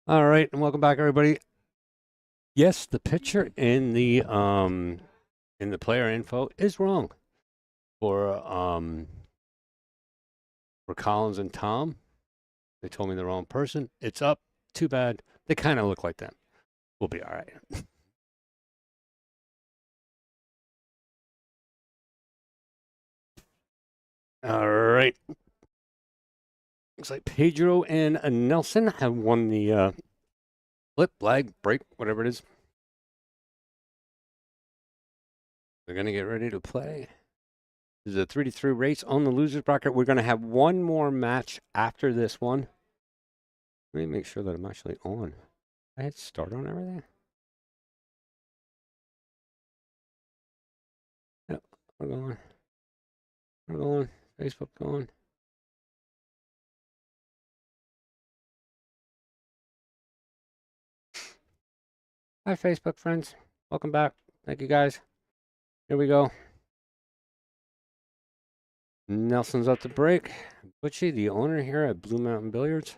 All right, and welcome back, everybody. Yes, the picture in the player info is wrong for Collins and Tom. They told me the wrong person. It's up. Too bad. They kind of look like them. We'll be all right. All right. Looks like Pedro and Nelson have won the flip, lag, break, whatever it is. They're gonna get ready to play. This is a 3-3 race on the losers bracket. We're gonna have one more match after this one. Let me make sure that I'm actually on. I hit start on everything. Yep, we're going. We're going. Facebook going. Hi, Facebook friends. Welcome back. Thank you, guys. Here we go. Nelson's up to break. Butchie, the owner here at Blue Mountain Billiards.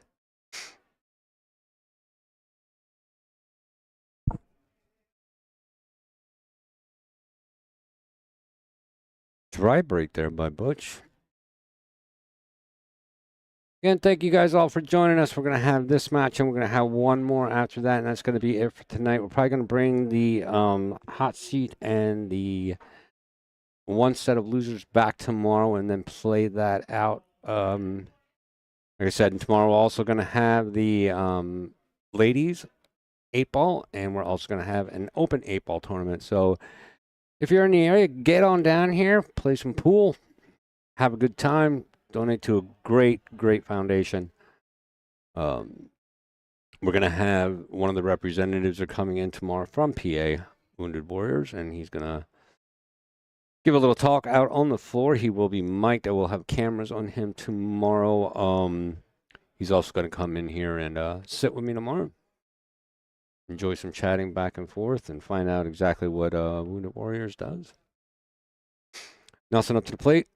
Dry break there by Butch. Again, thank you guys all for joining us. We're going to have this match, and we're going to have one more after that, and that's going to be it for tonight. We're probably going to bring the hot seat and the one set of losers back tomorrow, and then play that out. Like I said, tomorrow we're also going to have the ladies 8-ball, and we're also going to have an open 8-ball tournament. So if you're in the area, get on down here, play some pool, have a good time, donate to a great, great foundation. We're going to have one of the representatives are coming in tomorrow from PA, Wounded Warriors, and he's going to give a little talk out on the floor. He will be mic'd. I will have cameras on him tomorrow. He's also going to come in here and sit with me tomorrow. Enjoy some chatting back and forth and find out exactly what Wounded Warriors does. Nelson up to the plate.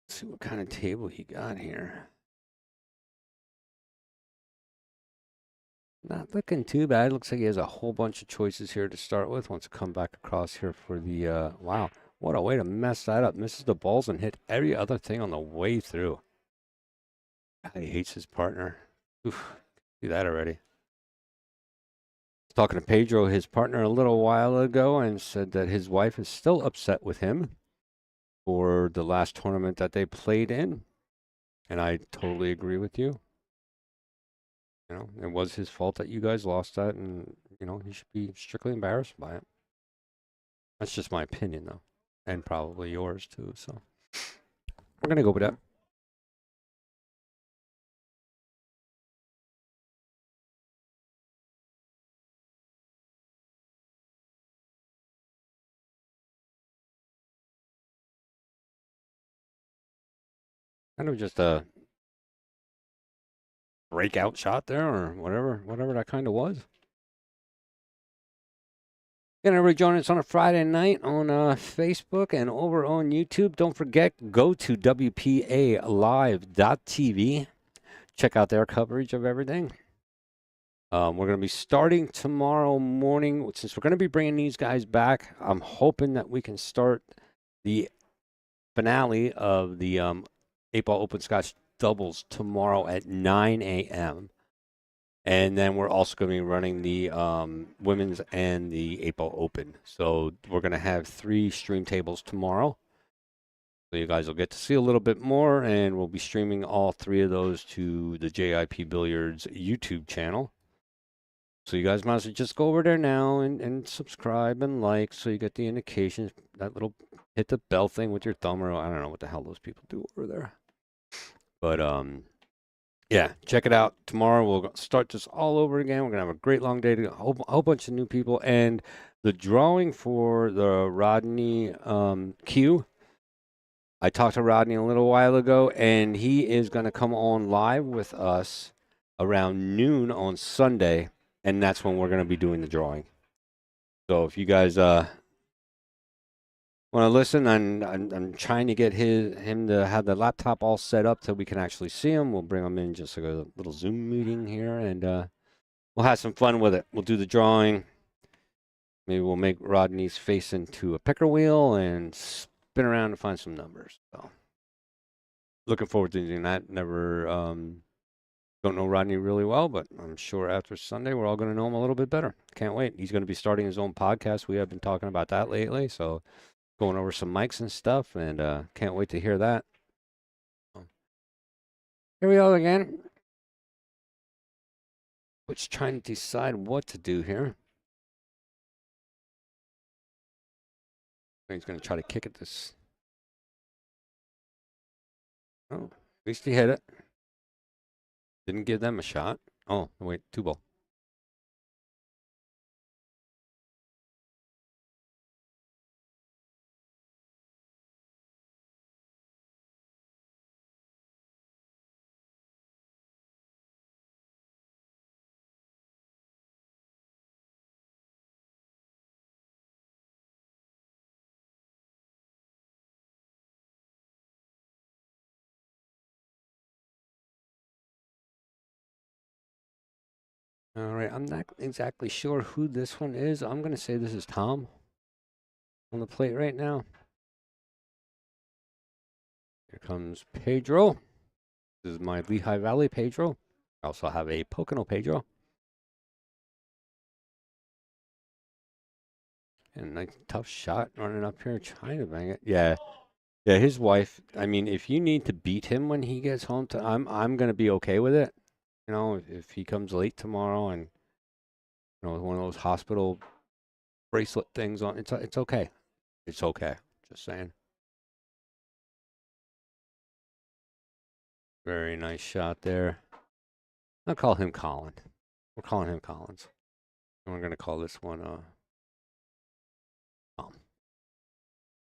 Let's see what kind of table he got here. Not looking too bad. Looks like he has a whole bunch of choices here to start with. Wants to come back across here for the, wow, what a way to mess that up. Misses the balls and hit every other thing on the way through. God, he hates his partner. Oof, see that already. Talking to Pedro, his partner, a little while ago, and said that his wife is still upset with him for the last tournament that they played in. And I totally agree with you. You know, it was his fault that you guys lost that, and, you know, he should be strictly embarrassed by it. That's just my opinion, though, and probably yours, too. So we're going to go with that. Kind of just a breakout shot there, or whatever that kind of was. Again, everybody join us on a Friday night on Facebook and over on YouTube. Don't forget, go to WPALive.tv. Check out their coverage of everything. We're going to be starting tomorrow morning. Since we're going to be bringing these guys back, I'm hoping that we can start the finale of the 8-ball Open Scotch doubles tomorrow at 9 a.m. And then we're also going to be running the women's and the 8-ball Open. So we're going to have 3 stream tables tomorrow. So you guys will get to see a little bit more, and we'll be streaming all 3 of those to the JIP Billiards YouTube channel. So you guys might as well just go over there now and subscribe and like so you get the indications. That little hit the bell thing with your thumb, or I don't know what the hell those people do over there. But yeah, check it out. Tomorrow we'll start this all over again. We're gonna have a great long day, a whole bunch of new people, and the drawing for the Rodney Q. I talked to Rodney a little while ago, and he is gonna come on live with us around noon on Sunday, and that's when we're gonna be doing the drawing. So if you guys Want to listen? I'm trying to get him to have the laptop all set up so we can actually see him. We'll bring him in just like a little Zoom meeting here, and we'll have some fun with it. We'll do the drawing. Maybe we'll make Rodney's face into a picker wheel and spin around to find some numbers. So looking forward to doing that. Never don't know Rodney really well, but I'm sure after Sunday we're all going to know him a little bit better. Can't wait. He's going to be starting his own podcast. We have been talking about that lately, so going over some mics and stuff, and can't wait to hear that. Here we go again. Which trying to decide what to do here. He's going to try to kick at this. Oh, at least he hit it. Didn't give them a shot. Oh, wait, 2 ball. All right, I'm not exactly sure who this one is. I'm going to say this is Tom on the plate right now. Here comes Pedro. This is my Lehigh Valley Pedro. I also have a Pocono Pedro. And a tough shot running up here trying to bang it. Yeah. Yeah, his wife, I mean, if you need to beat him when he gets home, I'm going to be okay with it. You know, if he comes late tomorrow and, you know, with one of those hospital bracelet things on, it's okay. It's okay. Just saying. Very nice shot there. I'll call him Colin. We're calling him Collins. And we're going to call this one Tom.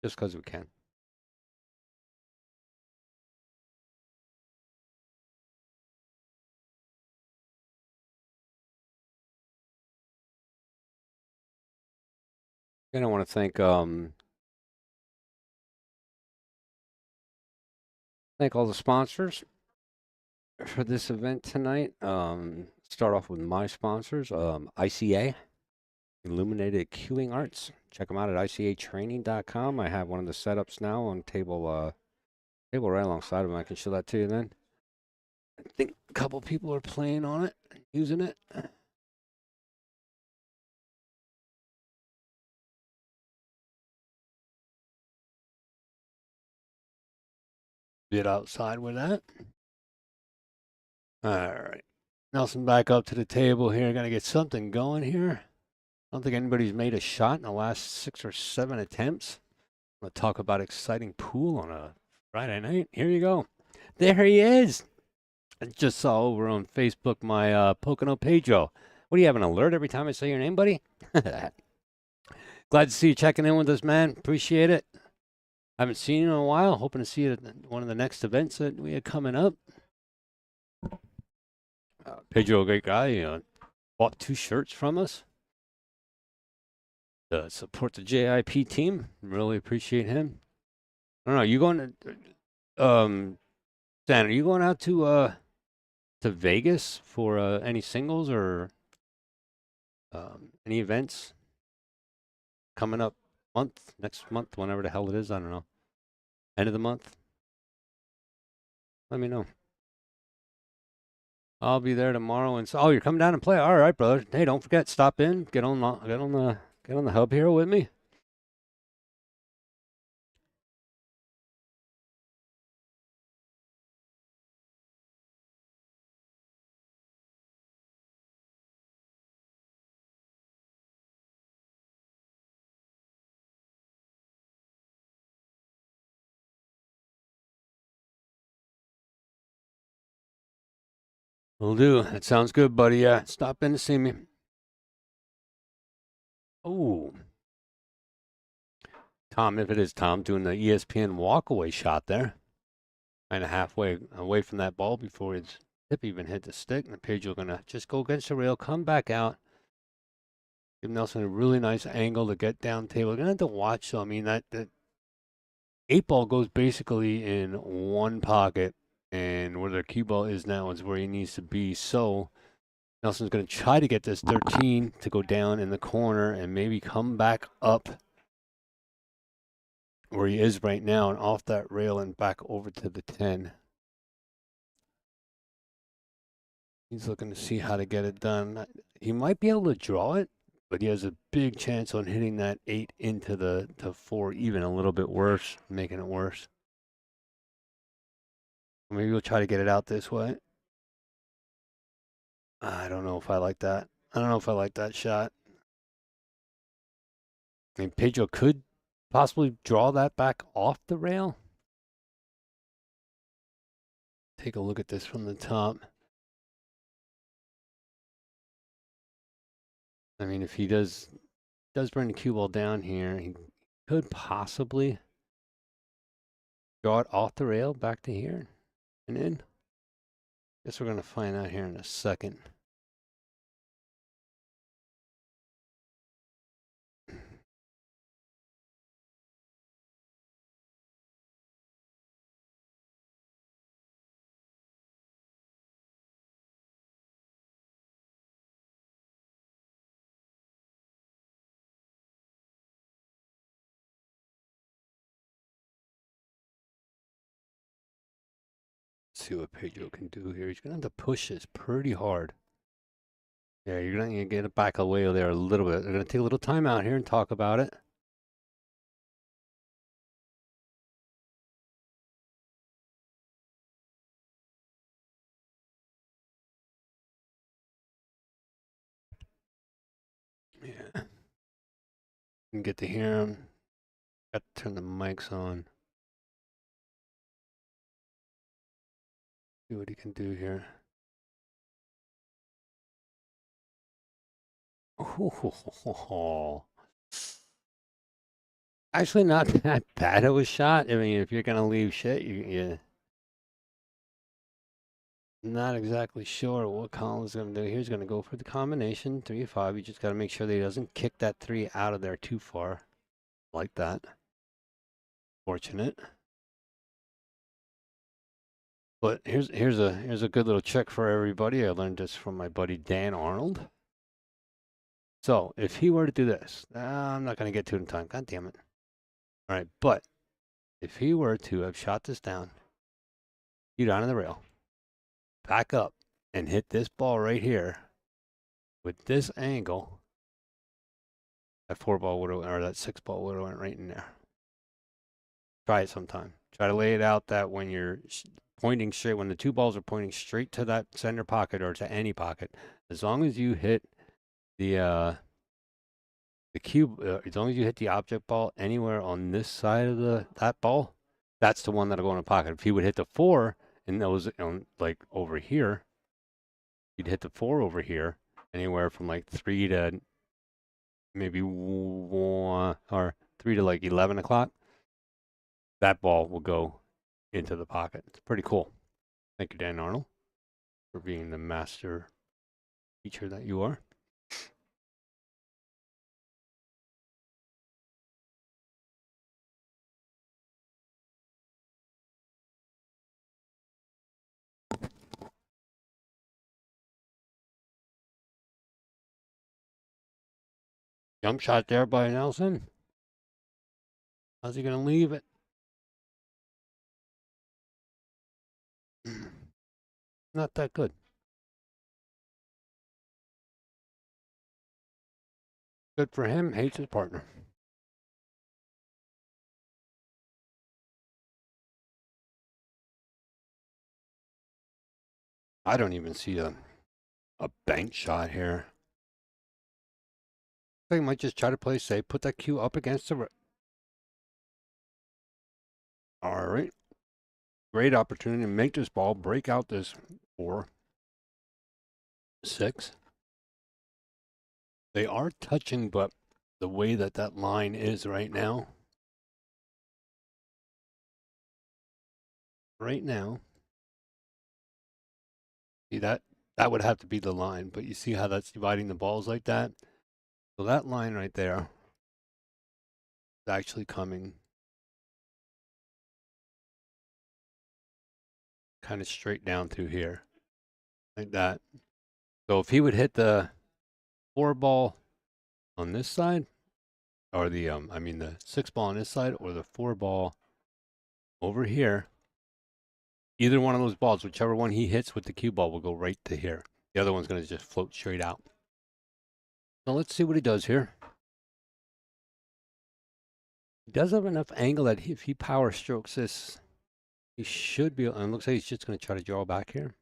Just because we can. And I want to thank all the sponsors for this event tonight. Start off with my sponsors, ICA, Illuminated Queuing Arts. Check them out at icatraining.com. I have one of the setups now on table right alongside of them. I can show that to you then. I think a couple people are playing on it, using it. Bit outside with that. All right. Nelson back up to the table here. Got to get something going here. I don't think anybody's made a shot in the last 6 or 7 attempts. I'm going to talk about exciting pool on a Friday night. Here you go. There he is. I just saw over on Facebook my Pocono Pedro. What do you have, an alert every time I say your name, buddy? Glad to see you checking in with us, man. Appreciate it. Haven't seen you in a while. Hoping to see you at one of the next events that we have coming up. Pedro, a great guy. Bought 2 shirts from us to support the JIP team. Really appreciate him. I don't know. You going to Stan? Are you going out to Vegas for any singles or any events coming up next month, whenever the hell it is? I don't know. End of the month. Let me know. I'll be there tomorrow. And you're coming down and play. All right, brother. Hey, don't forget, stop in. Get on the hub here with me. Will do. That sounds good, buddy. Yeah, stop in to see me. Oh, Tom, if it is Tom, doing the ESPN walkaway shot there. Kind of halfway away from that ball before his tip even hit the stick. And the page are going to just go against the rail, come back out. Give Nelson a really nice angle to get down table. We're going to have to watch. So, I mean, that 8 ball goes basically in one pocket, and where the cue ball is now is where he needs to be. So Nelson's going to try to get this 13 to go down in the corner and maybe come back up where he is right now and off that rail and back over to the 10. He's looking to see how to get it done. He might be able to draw it, but he has a big chance on hitting that 8 into the 4, even a little bit worse, making it worse. Maybe we'll try to get it out this way. I don't know if I like that. I don't know if I like that shot. I mean, Pedro could possibly draw that back off the rail. Take a look at this from the top. I mean, if he does bring the cue ball down here, he could possibly draw it off the rail back to here and in. Guess we're going to find out here in a second. Let's see what Pedro can do here. He's going to have to push this pretty hard. Yeah, you're going to get it back away there a little bit. They're going to take a little time out here and talk about it. Yeah. You can get to hear him. Got to turn the mics on. See what he can do here. Oh, actually, not that bad of a shot. I mean, if you're gonna leave shit, you not exactly sure what Colin's gonna do. He's gonna go for the combination 3-5. You just gotta make sure that he doesn't kick that 3 out of there too far, like that. Fortunate. But here's a good little trick for everybody. I learned this from my buddy Dan Arnold. So if he were to do this, I'm not gonna get to it in time. God damn it. All right, but if he were to have shot this down, you down on the rail, back up, and hit this ball right here with this angle, that 4 ball would have, or that 6 ball would have went right in there. Try it sometime. Try to lay it out that when you're pointing straight, when the 2 balls are pointing straight to that center pocket or to any pocket, as long as you hit the cube, as long as you hit the object ball anywhere on this side of that ball, that's the one that'll go in the pocket. If he would hit the 4 and those like over here, you'd hit the 4 over here, anywhere from like 3 to maybe 1 or 3 to like 11 o'clock. That ball will go into the pocket. It's pretty cool. Thank you, Dan Arnold, for being the master teacher that you are. Jump shot there by Nelson. How's he going to leave it? Not that good. Good for him. Hates his partner. I don't even see a bank shot here. I think I might just try to play safe. Put that cue up against the. All right. Great opportunity to make this ball break out this 4, 6. They are touching, but the way that line is right now, see that would have to be the line, but you see how that's dividing the balls like that? So that line right there is actually coming kind of straight down through here, like that. So if he would hit the 4 ball on this side, or the 6 ball on this side, or the 4 ball over here, either one of those balls, whichever one he hits with the cue ball, will go right to here. The other one's going to just float straight out. So let's see what he does here. He does have enough angle that if he power strokes this, he should be, and it looks like he's just going to try to draw back here.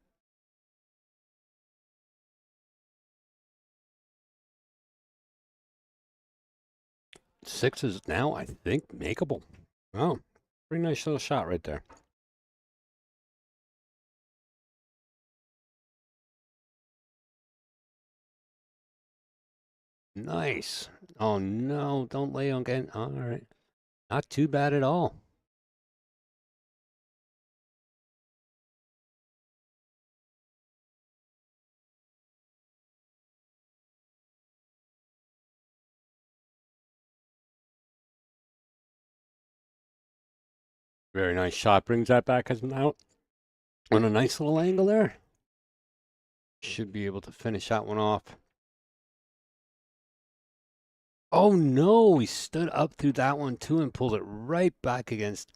Six is now, I think, makeable. Oh, pretty nice little shot right there. Nice. Oh, no, don't lay on again. All right. Not too bad at all. Very nice shot. Brings that back as an out on a nice little angle there. Should be able to finish that one off. Oh no, he stood up through that one too and pulled it right back against.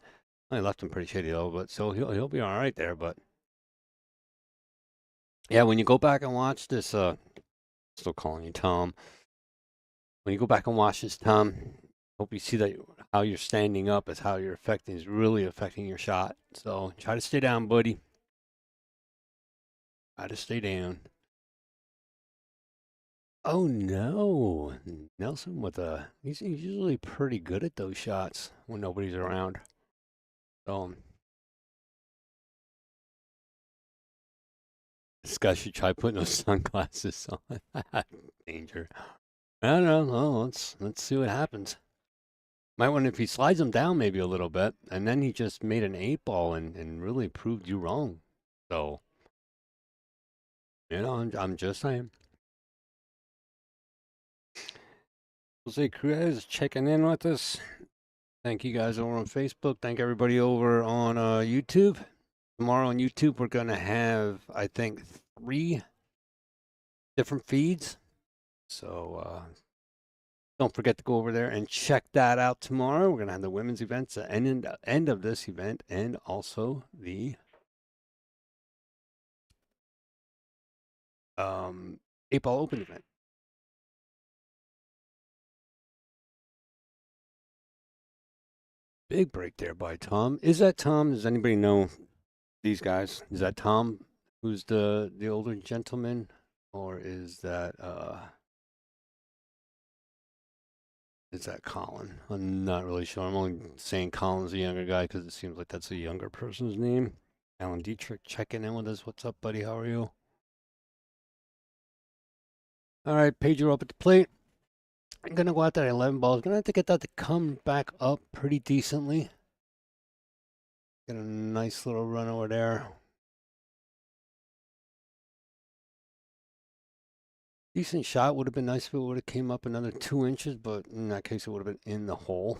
I left him pretty shitty though, but so he'll be all right there. But yeah, when you go back and watch this, still calling you Tom. When you go back and watch this, Tom, hope you see that how you're standing up is how you're affecting is really affecting your shot. So try to stay down, buddy. Try to stay down. Oh no, Nelson with he's usually pretty good at those shots when nobody's around. So this guy should try putting those sunglasses on. Danger. I don't know. Oh, let's see what happens. Might want if he slides them down maybe a little bit, and then he just made an 8 ball and really proved you wrong. So I'm just saying. Jose Cruz checking in with us. Thank you guys over on Facebook. Thank everybody over on YouTube. Tomorrow on YouTube, we're going to have, I think, 3 different feeds. So don't forget to go over there and check that out tomorrow. We're going to have the women's events at the end of this event and also the 8-ball open event. Big break there by Tom. Is that Tom? Does anybody know these guys? Is that Tom who's the older gentleman? Or is that Colin? I'm not really sure. I'm only saying Colin's the younger guy because it seems like that's a younger person's name. Alan Dietrich checking in with us. What's up, buddy? How are you? All right, Pedro up at the plate. I'm going to go out there at 11 balls. Going to have to get that to come back up pretty decently. Get a nice little run over there. Decent shot. Would have been nice if it would have came up another 2 inches, but in that case, it would have been in the hole.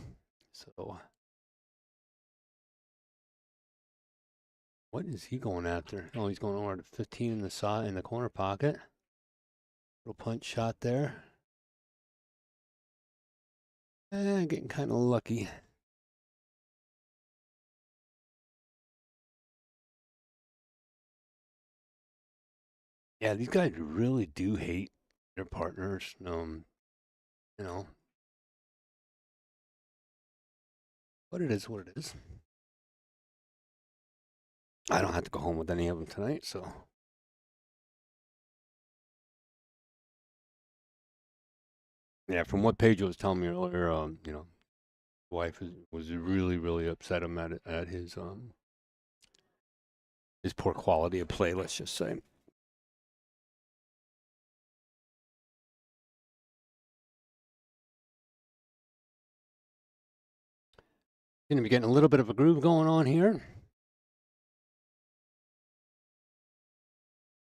So, what is he going after? Oh, he's going over to 15 in the side in the corner pocket. Little punch shot there. Getting kind of lucky. Yeah, these guys really do hate their partners. You know, but it is what it is. I don't have to go home with any of them tonight, so. Yeah, from what Pedro was telling me earlier, wife was really, really upset him at his poor quality of play. Let's just say. Going to be getting a little bit of a groove going on here.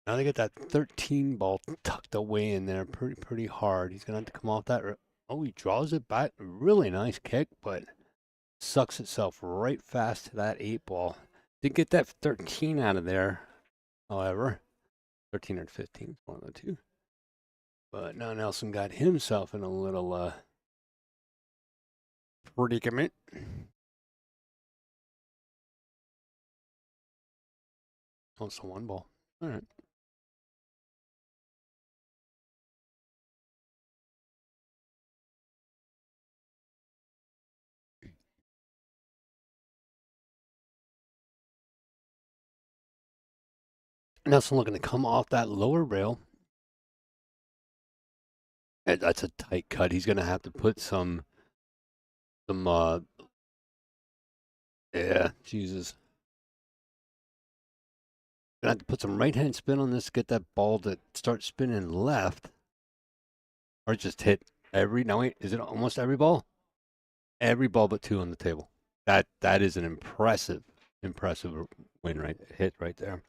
Now they get that 13 ball tucked away in there pretty hard. He's going to have to come off that. Oh, he draws it back. Really nice kick, but sucks itself right fast to that 8 ball. Did get that 13 out of there, however. 13 or 15, one of the two. But now Nelson got himself in a little predicament. Oh, it's a one ball. All right. Nelson looking to come off that lower rail. That's a tight cut. He's going to have to put some, yeah, Jesus. Gonna have to put some right hand spin on this, get that ball to start spinning left, or just hit every. Now wait, is it almost every ball? Every ball but two on the table. That is an impressive win right hit right there.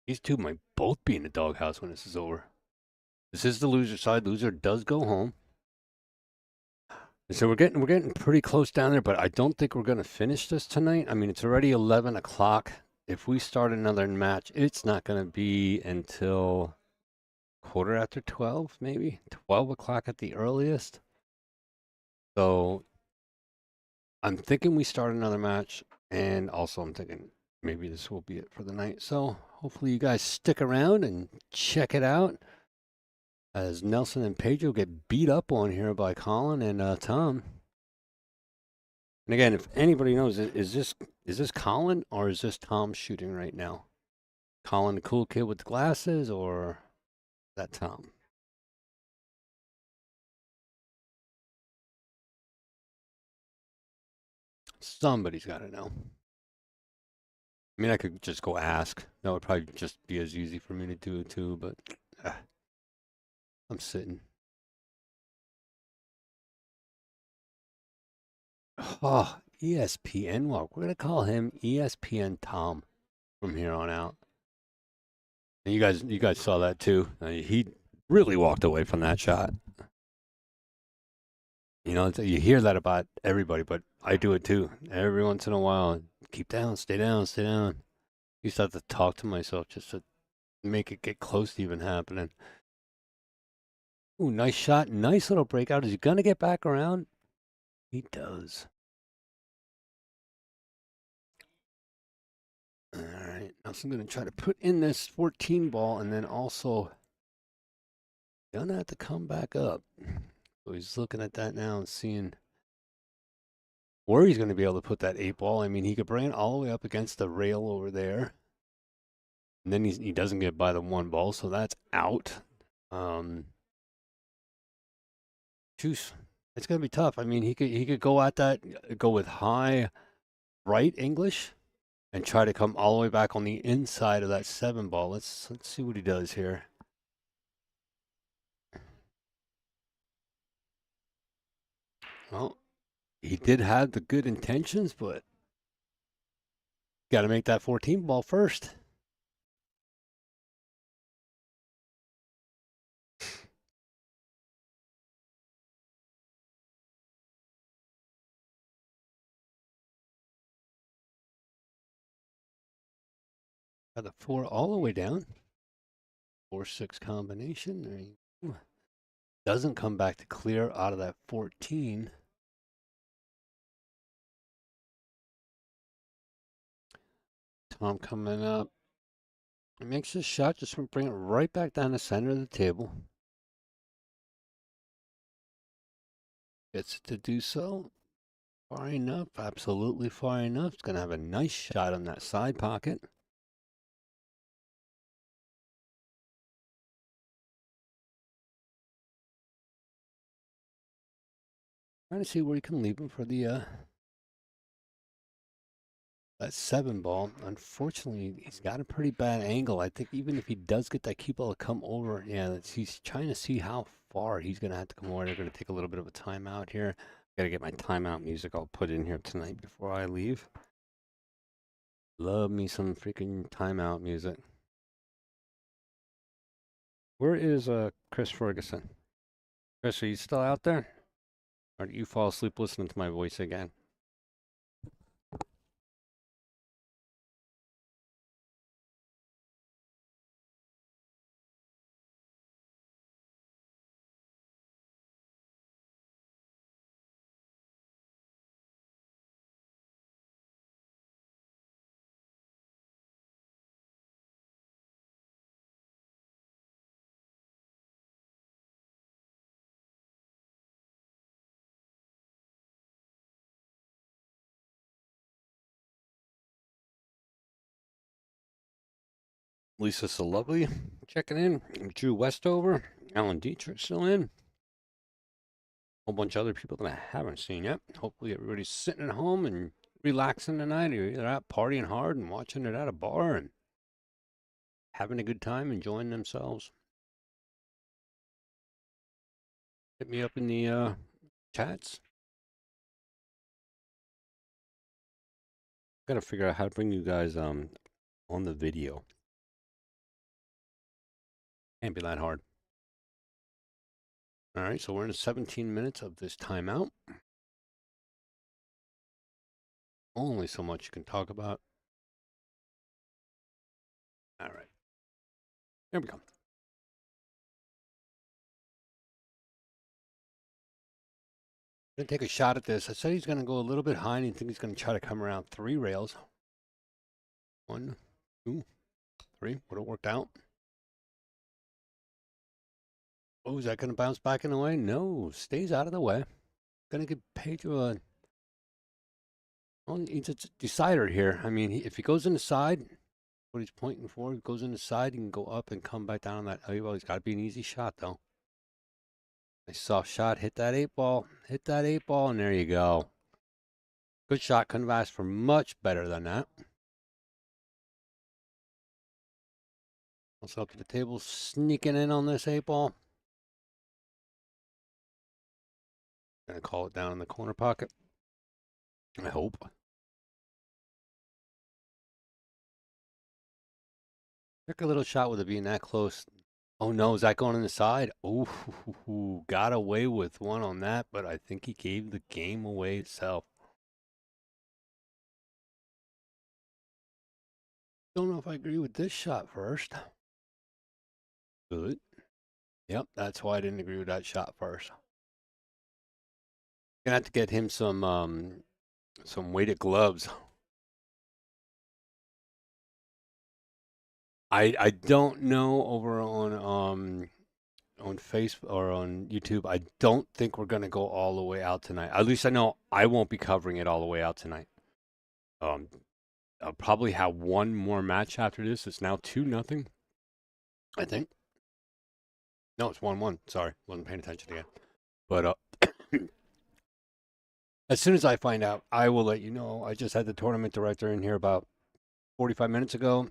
These two might both be in the doghouse when this is over. This is the loser side. Loser does go home. And so we're getting pretty close down there, but I don't think we're gonna finish this tonight. I mean, it's already 11 o'clock. If we start another match, it's not gonna be until quarter after 12, maybe 12 o'clock at the earliest. So I'm thinking we start another match, and also I'm thinking maybe this will be it for the night. So hopefully you guys stick around and check it out as Nelson and Pedro get beat up on here by Colin and Tom. And again, if anybody knows, is this Colin or is this Tom shooting right now? Colin, the cool kid with the glasses, or is that Tom? Somebody's got to know. I mean, I could just go ask. That would probably just be as easy for me to do too, but I'm sitting. Oh, ESPN. Well, we're gonna call him ESPN Tom from here on out. And you guys saw that too. He really walked away from that shot. You know, you hear that about everybody, but I do it too. Every once in a while, keep down, stay down, stay down. I used to have to talk to myself just to make it get close to even happening. Ooh, nice shot, nice little breakout. Is he gonna get back around? He does. All right, now so I'm gonna try to put in this 14 ball, and then also gonna have to come back up. So he's looking at that now and seeing where he's going to be able to put that 8 ball. I mean, he could bring it all the way up against the rail over there. And then he doesn't get by the 1 ball, so that's out. Juice. It's going to be tough. I mean, he could go at that, go with high right English and try to come all the way back on the inside of that 7 ball. Let's see what he does here. Well, he did have the good intentions, but got to make that 14 ball first. Got the 4 all the way down. 4-6 combination. There you go. Doesn't come back to clear out of that 14. Tom coming up. Makes his shot, just bring it right back down the center of the table. Gets it to do so. Far enough, absolutely far enough. It's going to have a nice shot on that side pocket. Trying to see where he can leave him for the that 7 ball. Unfortunately, he's got a pretty bad angle. I think even if he does get that cue ball to come over, yeah, he's trying to see how far he's going to have to come over. They're going to take a little bit of a timeout here. Got to get my timeout music I'll put in here tonight before I leave. Love me some freaking timeout music. Where is Chris Ferguson? Chris, are you still out there? Or do you fall asleep listening to my voice again? Lisa so lovely checking in. Drew Westover, Alan Dietrich still in. A whole bunch of other people that I haven't seen yet. Hopefully everybody's sitting at home and relaxing tonight, or either out partying hard and watching it at a bar and having a good time, enjoying themselves. Hit me up in the chats. Gotta figure out how to bring you guys on the video. Can't be that hard. All right, so we're in 17 minutes of this timeout. Only so much you can talk about. All right, here we go. Gonna take a shot at this. I said he's gonna go a little bit high, and I think he's gonna try to come around 3 rails. 1, 2, 3. Would have worked out. Oh, is that gonna bounce back in the way? No, stays out of the way. Gonna get Pedro a. Well, he's a decider here. I mean, if he goes in the side, what he's pointing for, he goes in the side, he can go up and come back down on that. Oh, well, he's got to be an easy shot though. Nice soft shot. Hit that 8 ball. Hit that 8 ball, and there you go. Good shot. Couldn't have asked for much better than that. Also up to the table, sneaking in on this 8 ball. Gonna call it down in the corner pocket. I hope. Took a little shot with it being that close. Oh no, is that going in the side? Oh, got away with one on that, but I think he gave the game away itself. Don't know if I agree with this shot first. Good. Yep, that's why I didn't agree with that shot first. Gonna have to get him some weighted gloves. I don't know over on Facebook or on YouTube. I don't think we're gonna go all the way out tonight. At least I know I won't be covering it all the way out tonight. Um, I'll probably have one more match after this. It's now 2-0, I think. No, it's 1-1. Sorry, wasn't paying attention again. But as soon as I find out, I will let you know. I just had the tournament director in here about 45 minutes ago,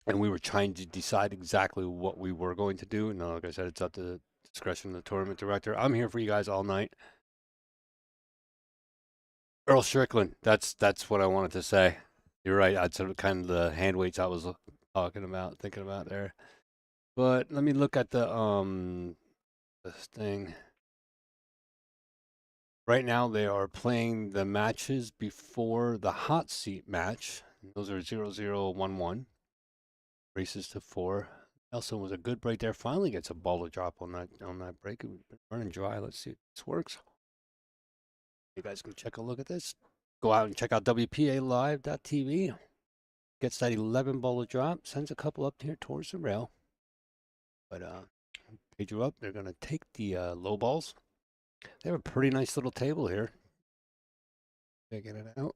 and we were trying to decide exactly what we were going to do. And like I said, it's up to the discretion of the tournament director. I'm here for you guys all night. Earl Strickland. That's what I wanted to say. You're right. That's sort of kind of the hand weights I was thinking about there. But let me look at this thing. Right now, they are playing the matches before the hot seat match. Those are 0-0-1-1. Races to 4. Nelson was a good break there. Finally gets a ball to drop on that break. We've been running dry. Let's see if this works. You guys can check a look at this. Go out and check out WPALive.tv. Gets that 11 ball to drop. Sends a couple up here towards the rail. But Pedro up. They're going to take the low balls. They have a pretty nice little table here. Checking it out.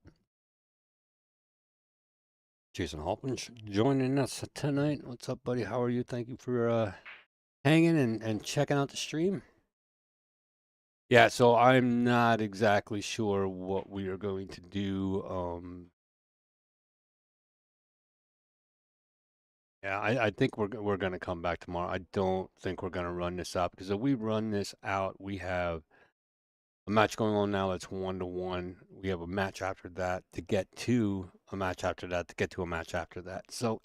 Jason Halpin joining us tonight. What's up, buddy? How are you? Thank you for hanging and checking out the stream. Yeah, so I'm not exactly sure what we are going to do. Yeah, I think we're going to come back tomorrow. I don't think we're going to run this out because if we run this out, we have a match going on now that's 1-1. We have a match after that to get to a match after that to get to a match after that. So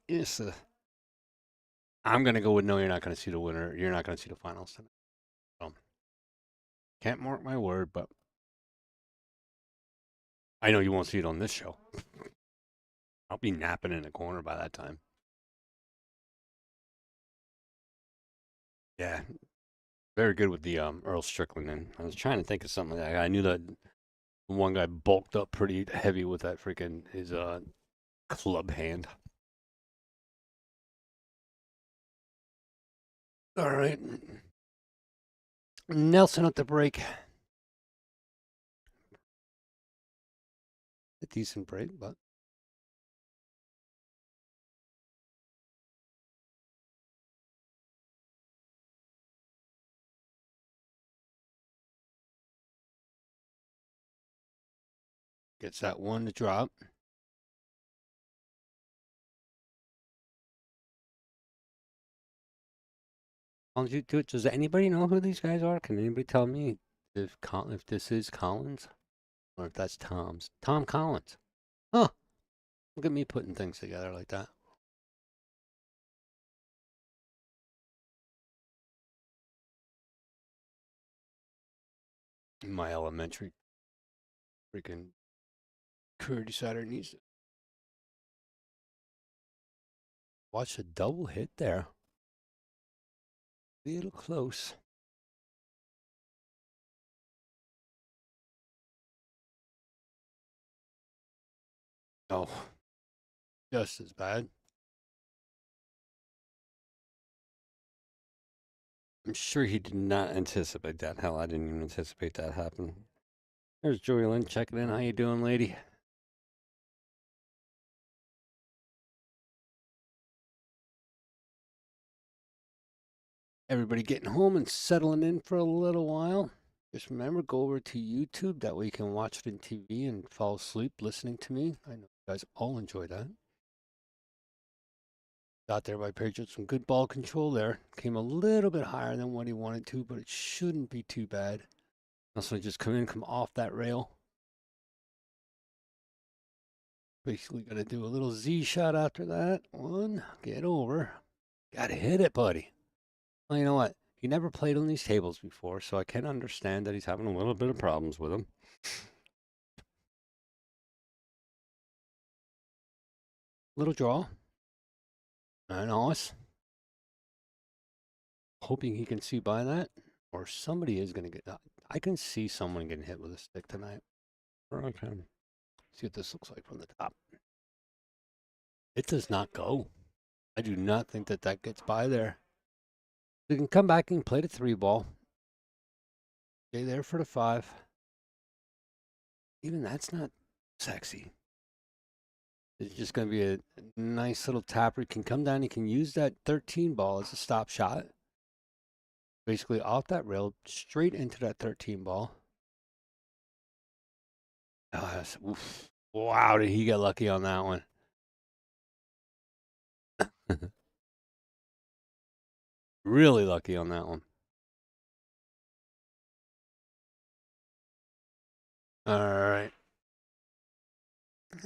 I'm going to go with no, you're not going to see the winner. You're not going to see the finals tonight. So, can't mark my word, but I know you won't see it on this show. I'll be napping in the corner by that time. Yeah, very good with the Earl Strickland. And I was trying to think of something like that. I knew that one guy bulked up pretty heavy with that freaking his club hand. All right, Nelson at the break. A decent break, but gets that one to drop. How did you do it? Does anybody know who these guys are? Can anybody tell me if this is Collins or if that's Tom's? Tom Collins. Huh. Look at me putting things together like that. My elementary freaking career decider needs to watch a double hit there. A little close. Oh, just as bad. I'm sure he did not anticipate that. Hell, I didn't even anticipate that happening. There's Joey Lynn checking in. How you doing, lady? Everybody getting home and settling in for a little while. Just remember, go over to YouTube. That way you can watch it in TV and fall asleep listening to me. I know you guys all enjoy that. Got there by Patriots. Some good ball control there. Came a little bit higher than what he wanted to, but it shouldn't be too bad. Also, just come off that rail. Basically, got to do a little Z shot after that. One, get over. Got to hit it, buddy. Well, you know what? He never played on these tables before, so I can understand that he's having a little bit of problems with them. Little draw. Nice. Hoping he can see by that, or somebody is going to get. I can see someone getting hit with a stick tonight. Okay. See what this looks like from the top. It does not go. I do not think that that gets by there. You can come back and play the three ball. Stay there for the five. Even that's not sexy. It's just going to be a nice little tapper. He can come down. He can use that 13 ball as a stop shot. Basically off that rail, straight into that 13 ball. Oh, wow, did he get lucky on that one? Really lucky on that one. All right.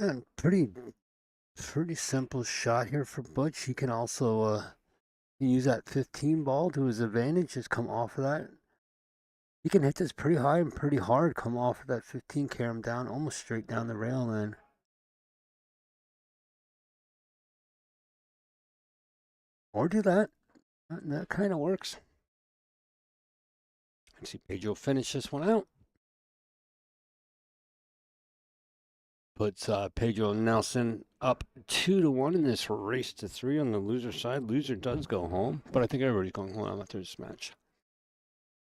Yeah, pretty simple shot here for Butch. He can also use that 15 ball to his advantage. Just come off of that. He can hit this pretty high and pretty hard. Come off of that 15, carry him down, almost straight down the rail, then. Or do that. That kind of works. Let's see Pedro finish this one out. Puts Pedro Nelson up 2-1 in this race to 3 on the loser side. Loser does go home, but I think everybody's going home after this match.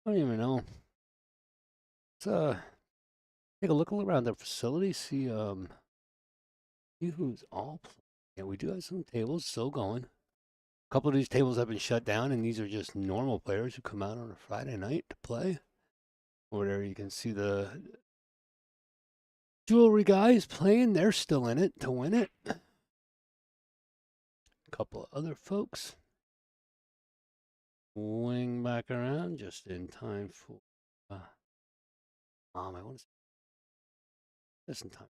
I don't even know. Let's take a look around the facility, see who's all playing. Yeah, we do have some tables still going. A couple of these tables have been shut down, and these are just normal players who come out on a Friday night to play. Over there, you can see the jewelry guys playing. They're still in it to win it. A couple of other folks wing back around just in time for I want to say just in time.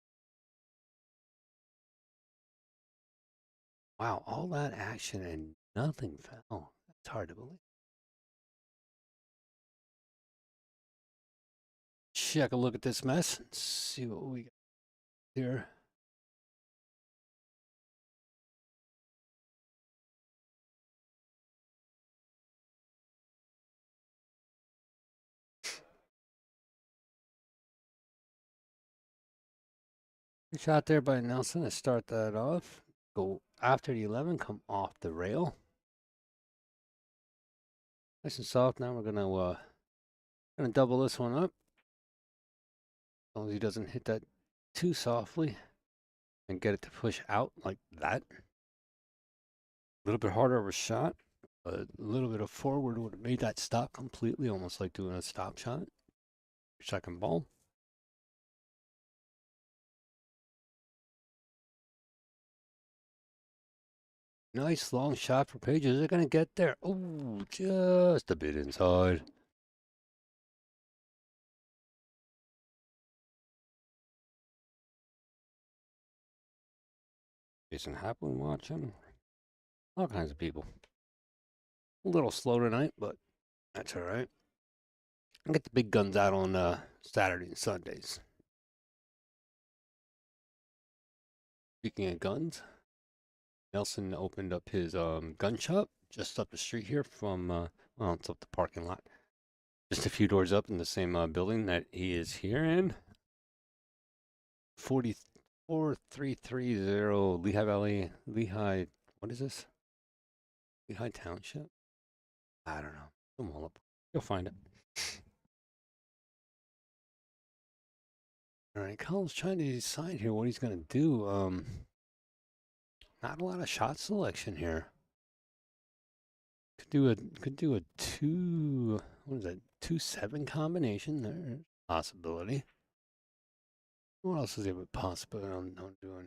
Wow, all that action and nothing fell. That's hard to believe. Check a look at this mess and see what we got. here. Good shot there by Nelson to start that off. Go after the 11, come off the rail. Nice and soft. Now we're gonna double this one up. As long as he doesn't hit that too softly and get it to push out like that. A little bit harder of a shot. A little bit of forward would have made that stop completely, almost like doing a stop shot. Second ball. Nice long shot for Page. Is it going to get there? Oh, just a bit inside. Jason Haplin watching. All kinds of people. A little slow tonight, but that's all right. I get the big guns out on Saturday and Sundays. Speaking of guns, Nelson opened up his gun shop just up the street here from, well, it's up the parking lot. Just a few doors up in the same building that he is here in. 44330 Lehigh Valley, Lehigh, what is this? Lehigh Township? I don't know. Come on up. You'll find it. All right, Colin's trying to decide here what he's going to do. Not a lot of shot selection here. Could do a two, what is that? 2-7 combination. There's a possibility. What else is there with possibility? I'm doing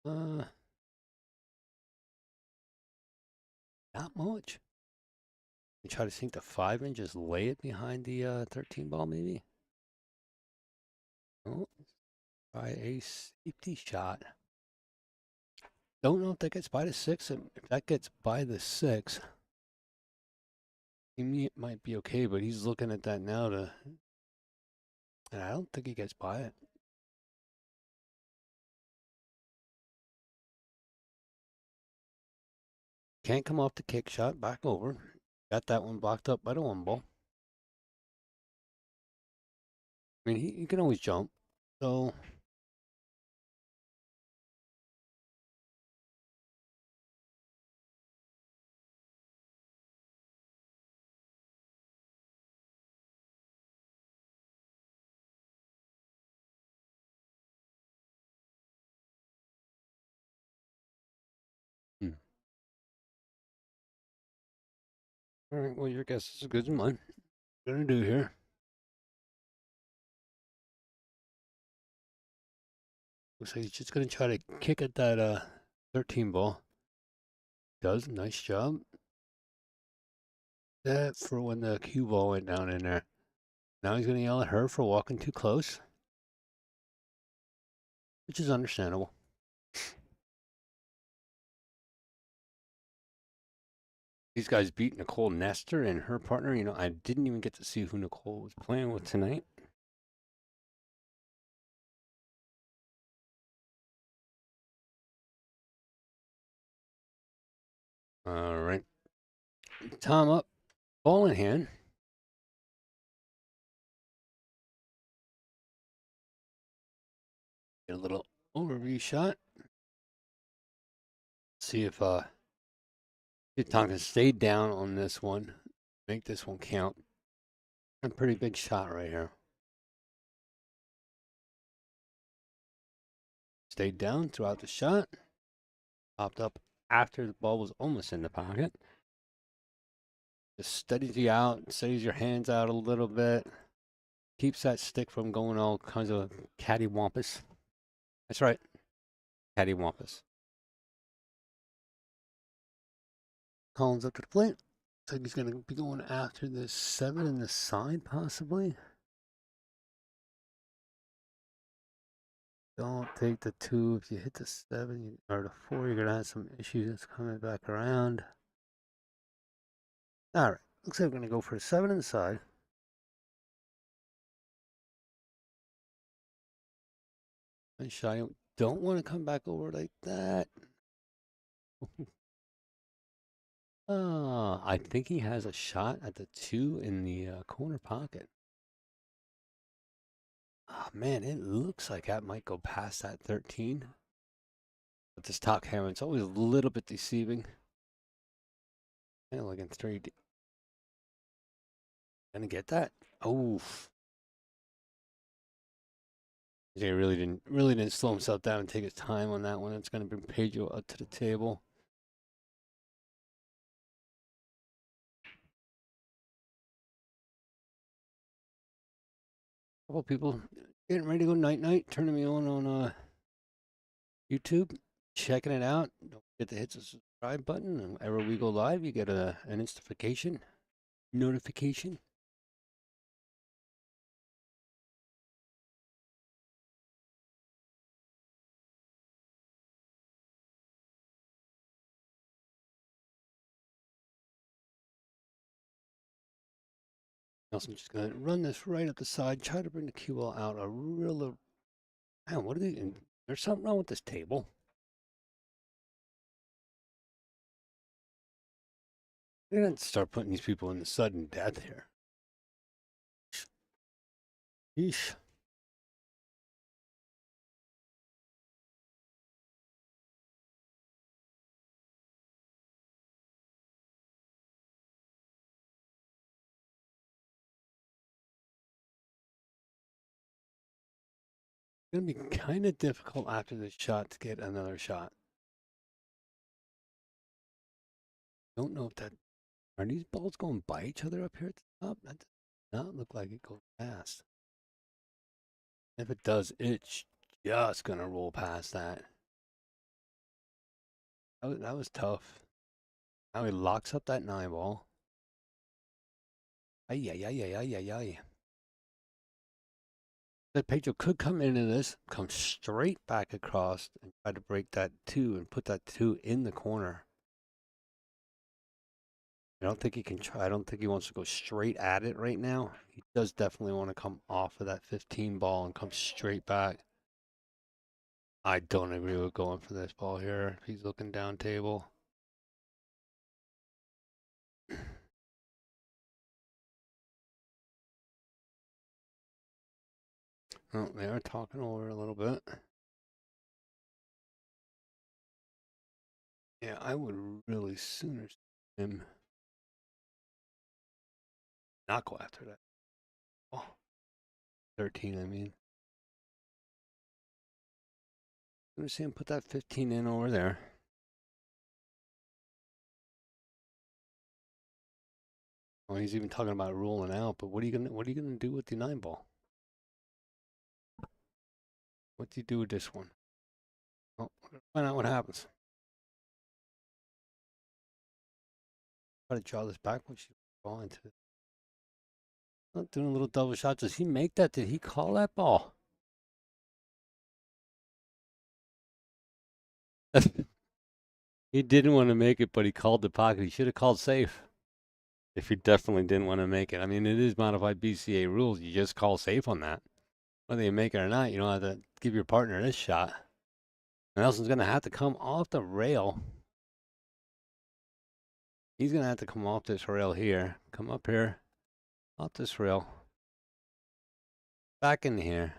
it. Not much. You try to sink the 5 and just lay it behind the 13 ball, maybe. Oh, try a safety shot. Don't know if that gets by the 6. If that gets by the 6, he might be okay, but he's looking at that now and I don't think he gets by it. Can't come off the kick shot, back over. Got that one blocked up by the 1 ball. I mean, he can always jump, so. All right, well, your guess is as good as mine. What gonna do here? Looks like he's just gonna try to kick at that 13 ball. Does, nice job. That for when the cue ball went down in there. Now he's gonna yell at her for walking too close, which is understandable. These guys beat Nicole Nestor and her partner. You know, I didn't even get to see who Nicole was playing with tonight. All right. Tom up, ball in hand. Get a little overview shot. See if Tom can stay down on this one. Make this one count. A pretty big shot right here. Stayed down throughout the shot. Popped up after the ball was almost in the pocket. Just steadies you out, steadies your hands out a little bit. Keeps that stick from going all kinds of cattywampus. That's right, cattywampus. Collins up to the plate. Looks like he's going to be going after this 7 in the side, possibly. Don't take the 2. If you hit the 7 or the 4, you're going to have some issues coming back around. All right. Looks like we're going to go for a 7 in the side. Nice shot. don't want to come back over like that. I think he has a shot at the 2 in the corner pocket. Oh, man, it looks like that might go past that 13. But this top camera, it's always a little bit deceiving. Kind of looking 3D. Gonna get that? Oh, he really didn't slow himself down and take his time on that one. It's gonna bring Pedro up to the table. A couple people getting ready to go night night, turning me on YouTube, checking it out. Don't forget to hit the subscribe button. And whenever we go live, you get an notification. Also, I'm just gonna run this right up the side. Try to bring the cue ball out a real. Man, what are they? There's something wrong with this table. They're gonna start putting these people in the sudden death here. Yeesh. It's gonna be kind of difficult after this shot to get another shot. Don't know if that are these balls going by each other up here at the top. That does not look like it goes fast. If it does, it's just gonna roll past that. That was tough. Now he locks up that 9 ball. Ay, ay, ay, ay, ay, ay, ay. That Pedro could come into this, come straight back across, and try to break that 2 and put that 2 in the corner. I don't think he can try. I don't think he wants to go straight at it right now. He does definitely want to come off of that 15 ball and come straight back. I don't agree with going for this ball here. If he's looking down table. Oh, they are talking over a little bit. Yeah, I would really sooner see him not go after that. Oh, 13, I mean. I'm gonna see him put that 15 in over there. Well, he's even talking about rolling out, but what are you gonna do with the 9 ball? What do you do with this one? Oh, we're gonna find out what happens. Try to draw this back when she ball into it. Not doing a little double shot. Does he make that? Did he call that ball? He didn't want to make it, but he called the pocket. He should have called safe. If he definitely didn't want to make it. I mean, it is modified BCA rules. You just call safe on that. Whether you make it or not, you don't have to give your partner this shot. Nelson's going to have to come off the rail. He's going to have to come off this rail here. Come up here. Off this rail. Back in here.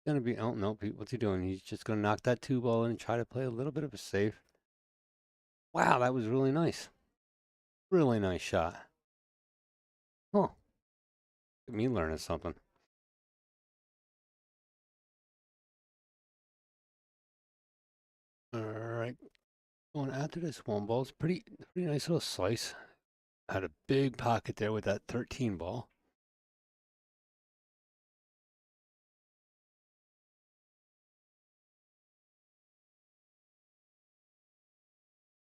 Going to be, oh no, what's he doing? He's just going to knock that 2 ball in and try to play a little bit of a safe. Wow, that was really nice. Really nice shot. Huh. Me learning something. All right. Going after this 1 ball. It's pretty nice little slice. Had a big pocket there with that 13 ball.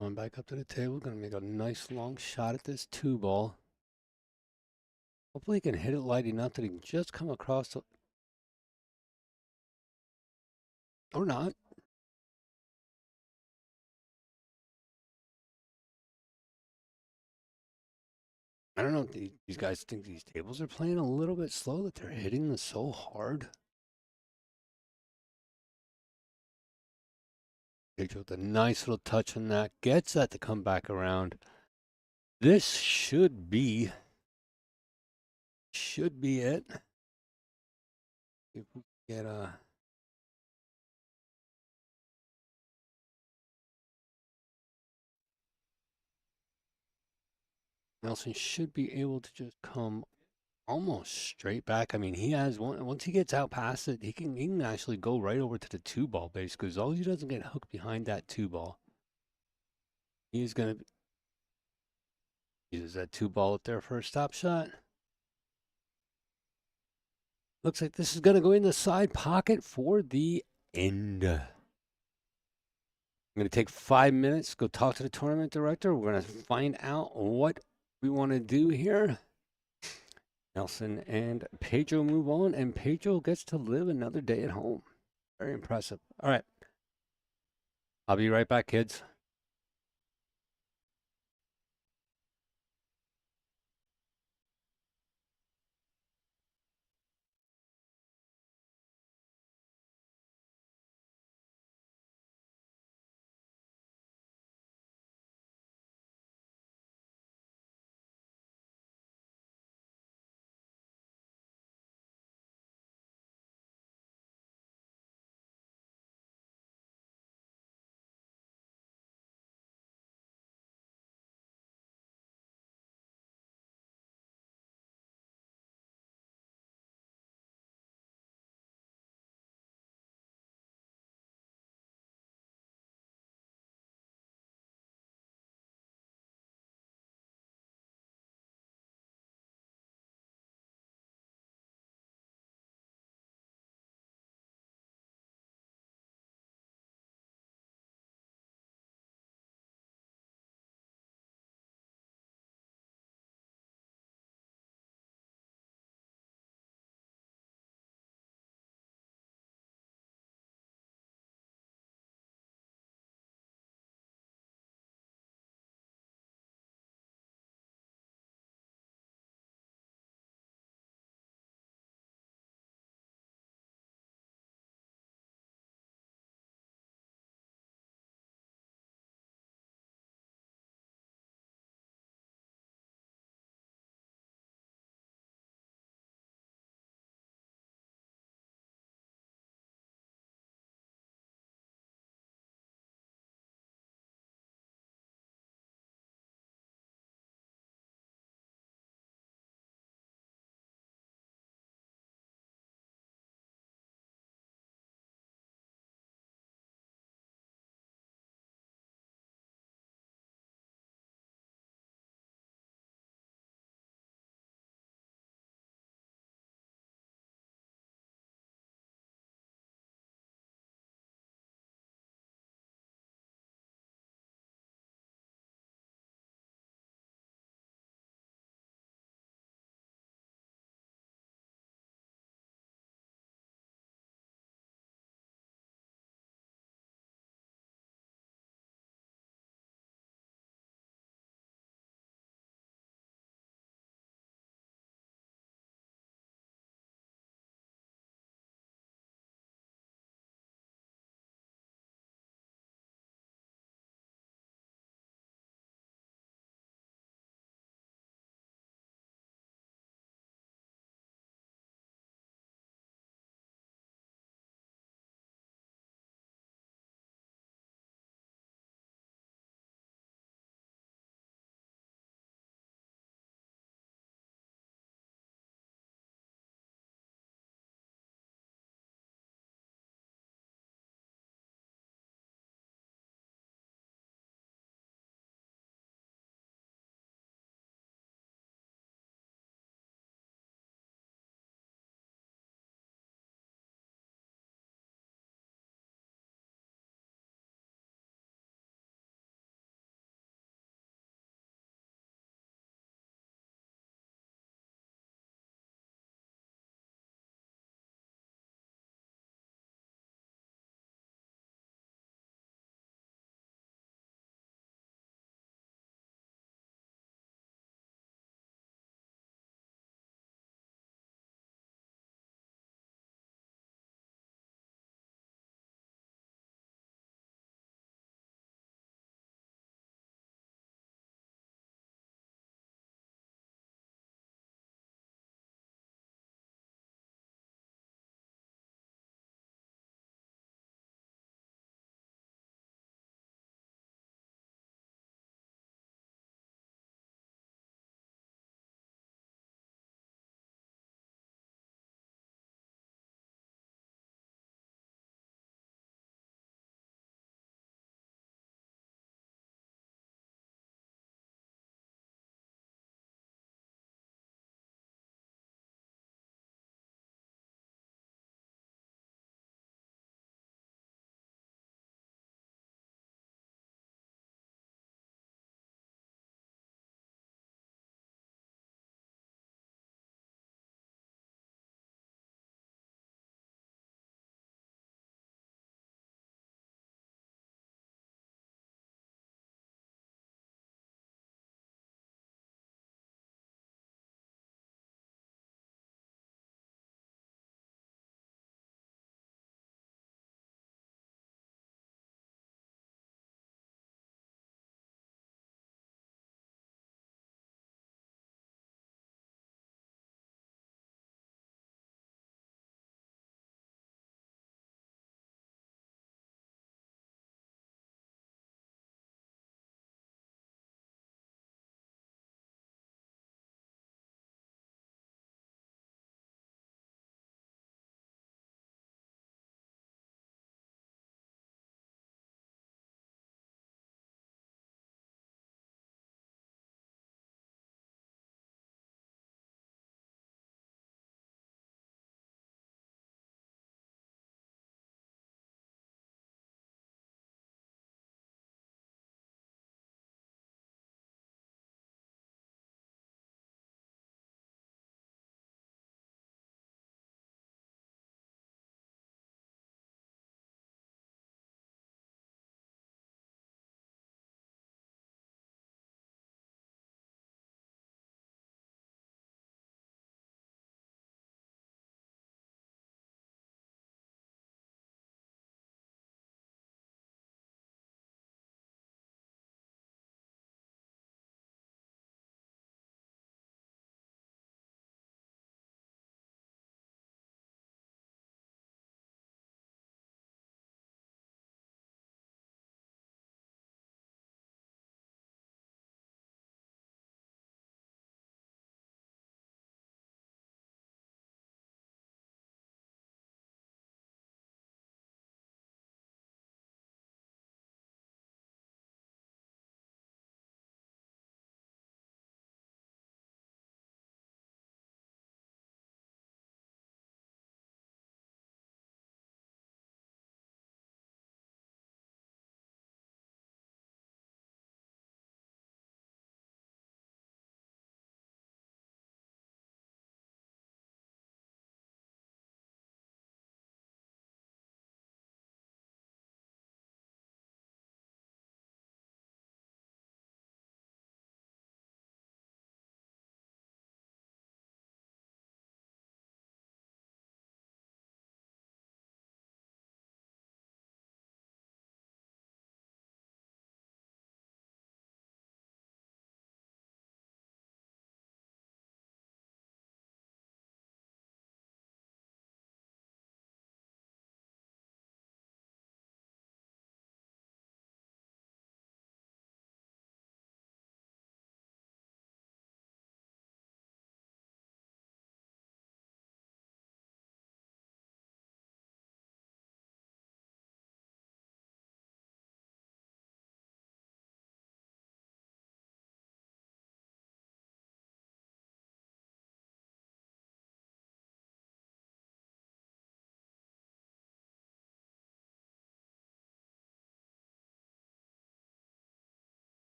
Going back up to the table. Going to make a nice long shot at this 2 ball. Hopefully he can hit it light enough that he can just come across the... Or not. I don't know if these guys think these tables are playing a little bit slow, that they're hitting this so hard. Pedro with a nice little touch on that. Gets that to come back around. This should be it. If we get Nelson should be able to just come almost straight back. I mean, he has one. Once he gets out past it, he can actually go right over to the two ball base because as long as he doesn't get hooked behind that two ball, he's gonna use that two ball up there for a stop shot. Looks like this is gonna go in the side pocket for the end. I'm gonna take 5 minutes, go talk to the tournament director. We're gonna find out what we want to do here. Nelson and Pedro move on, and Pedro gets to live another day at home. Very impressive. All right. I'll be right back, kids.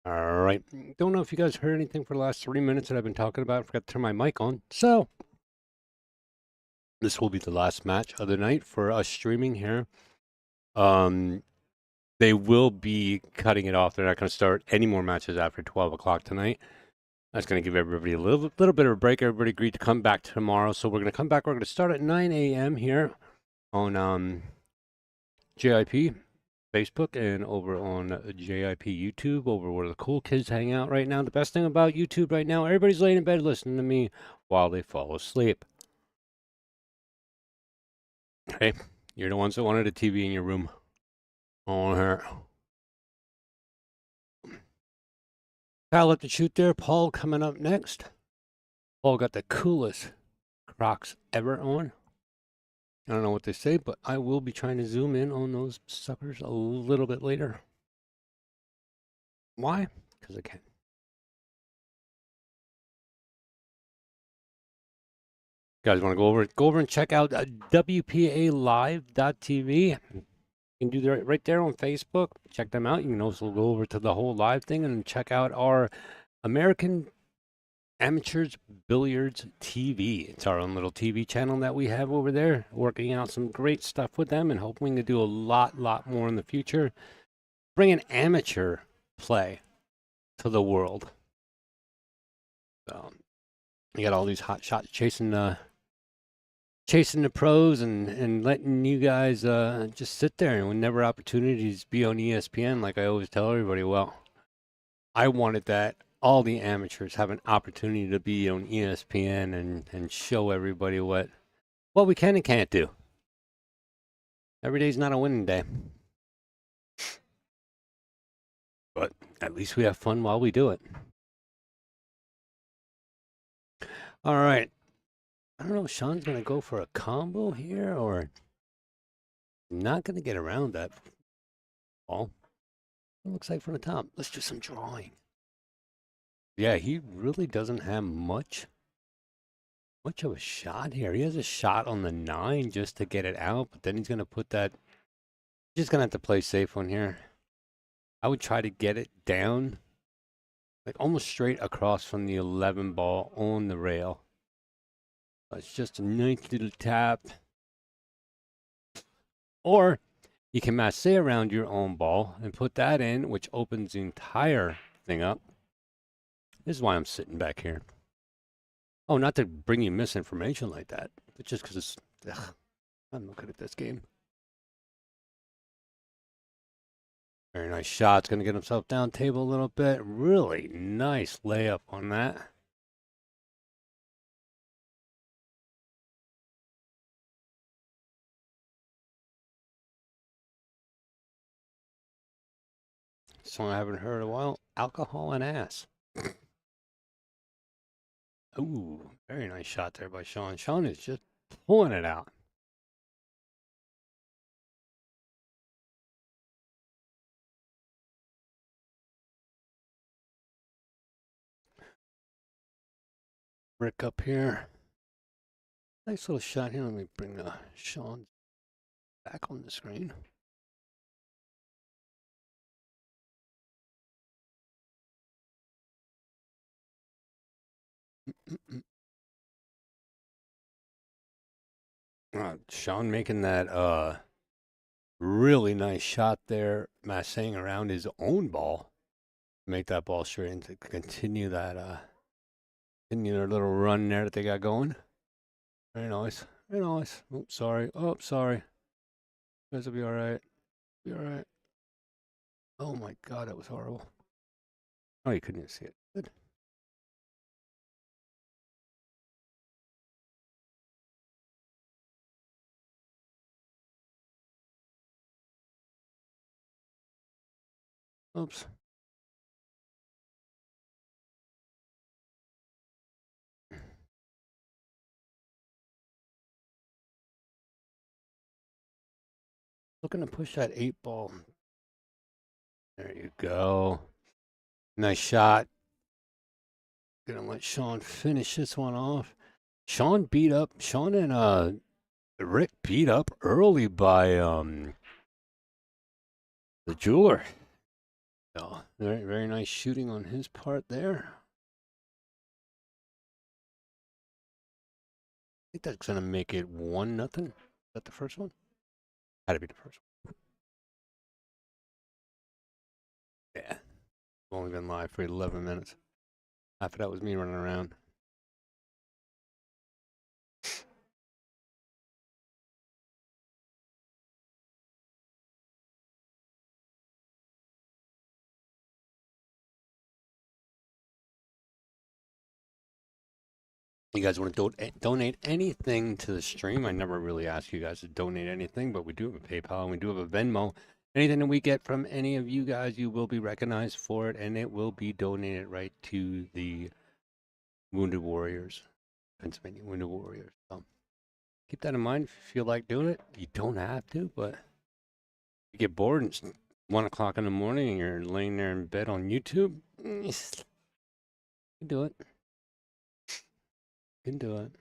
All right. Don't know if you guys heard anything for the last 3 minutes that I've been talking about. I forgot to turn my mic on. So, this will be the last match of the night for us streaming here. Um, they will be cutting it off. They're not going to start any more matches after 12 o'clock tonight. That's going to give everybody a little bit of a break. Everybody agreed to come back tomorrow. So, we're going to come back. We're going to start at 9 a.m. here on JIP. Facebook and over on JIP YouTube, over where the cool kids hang out right now. The best thing about YouTube right now, everybody's laying in bed listening to me while they fall asleep. Hey, you're the ones that wanted a TV in your room. On her. Pal at the shoot there. Paul coming up next. Paul got the coolest Crocs ever on. I don't know what they say, but I will be trying to zoom in on those suckers a little bit later. Why? Because I can. Guys want to go over and check out WPALive.tv. You can do that right there on Facebook. Check them out. You can also go over to the whole live thing and check out our American Amateurs Billiards TV. It's our own little TV channel that we have over there, working out some great stuff with them and hoping to do a lot more in the future. Bring an amateur play to the world. So, you got all these hot shots chasing the pros and letting you guys just sit there and whenever opportunities be on ESPN, like I always tell everybody, well, I wanted that all the amateurs have an opportunity to be on ESPN and show everybody what we can and can't do. Every day's not a winning day. But at least we have fun while we do it. All right. I don't know if Sean's going to go for a combo here or not going to get around that ball. It looks like from the top. Let's do some drawing. Yeah, he really doesn't have much of a shot here. He has a shot on the 9 just to get it out, but then he's going to put that. Just going to have to play safe on here. I would try to get it down, like almost straight across from the 11 ball on the rail. It's just a nice little tap. Or you can masse around your own ball and put that in, which opens the entire thing up. This is why I'm sitting back here. Oh, not to bring you misinformation like that, but just because it's... I'm not good at this game. Very nice shot. It's going to get himself down table a little bit. Really nice layup on that. Song I haven't heard in a while. Alcohol and Ass. Ooh, very nice shot there by Sean. Sean is just pulling it out. Rick up here. Nice little shot here. Let me bring Sean back on the screen. Sean making that really nice shot there, massing around his own ball. Make that ball straight and to continue that continue their little run there that they got going. Very nice. Very nice. Oh, sorry. Oh, sorry. You guys will be all right. Be all right. Oh my God, that was horrible. Oh, you couldn't even see it. Good. Oops. Looking to push that 8 ball. There you go. Nice shot. Gonna let Sean finish this one off. Sean and Rick beat up early by the jeweler. So very, very nice shooting on his part there. I think that's gonna make it 1-0. Is that the first one? Had to be the first one. Yeah. I've only been live for 11 minutes. Half of that was me running around. You guys want to donate anything to the stream? I never really ask you guys to donate anything, but we do have a PayPal and we do have a Venmo. Anything that we get from any of you guys, you will be recognized for it, and it will be donated right to the Wounded Warriors, Pennsylvania Wounded Warriors. So keep that in mind if you feel like doing it. You don't have to, but if you get bored and it's 1 o'clock in the morning and you're laying there in bed on YouTube, you can do it. You can do it.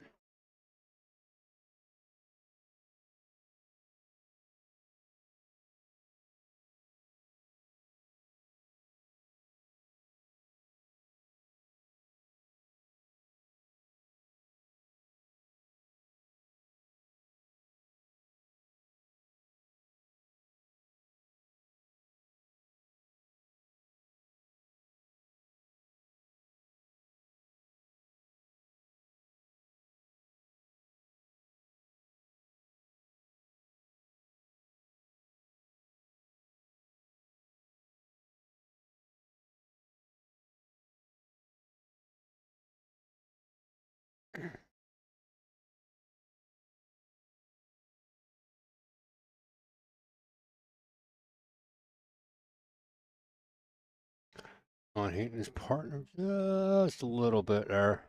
On hitting his partner just a little bit there.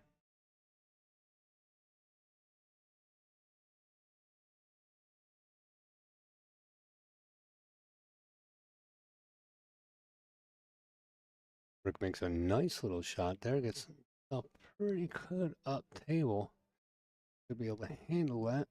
Rick makes a nice little shot there. Gets a pretty good up table. Should be able to handle that.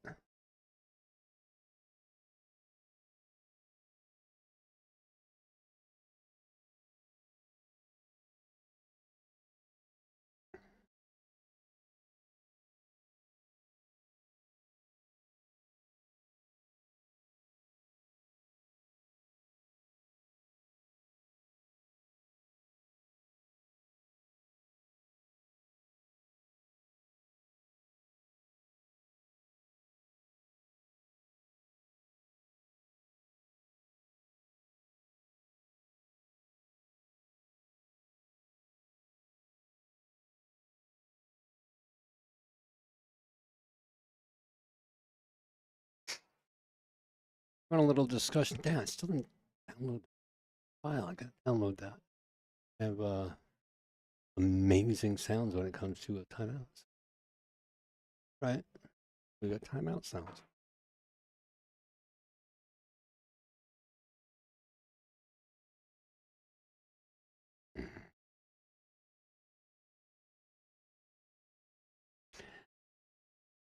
Run a little discussion. Damn, I still didn't download the file. I gotta download that. I have amazing sounds when it comes to timeouts. Right? We got timeout sounds.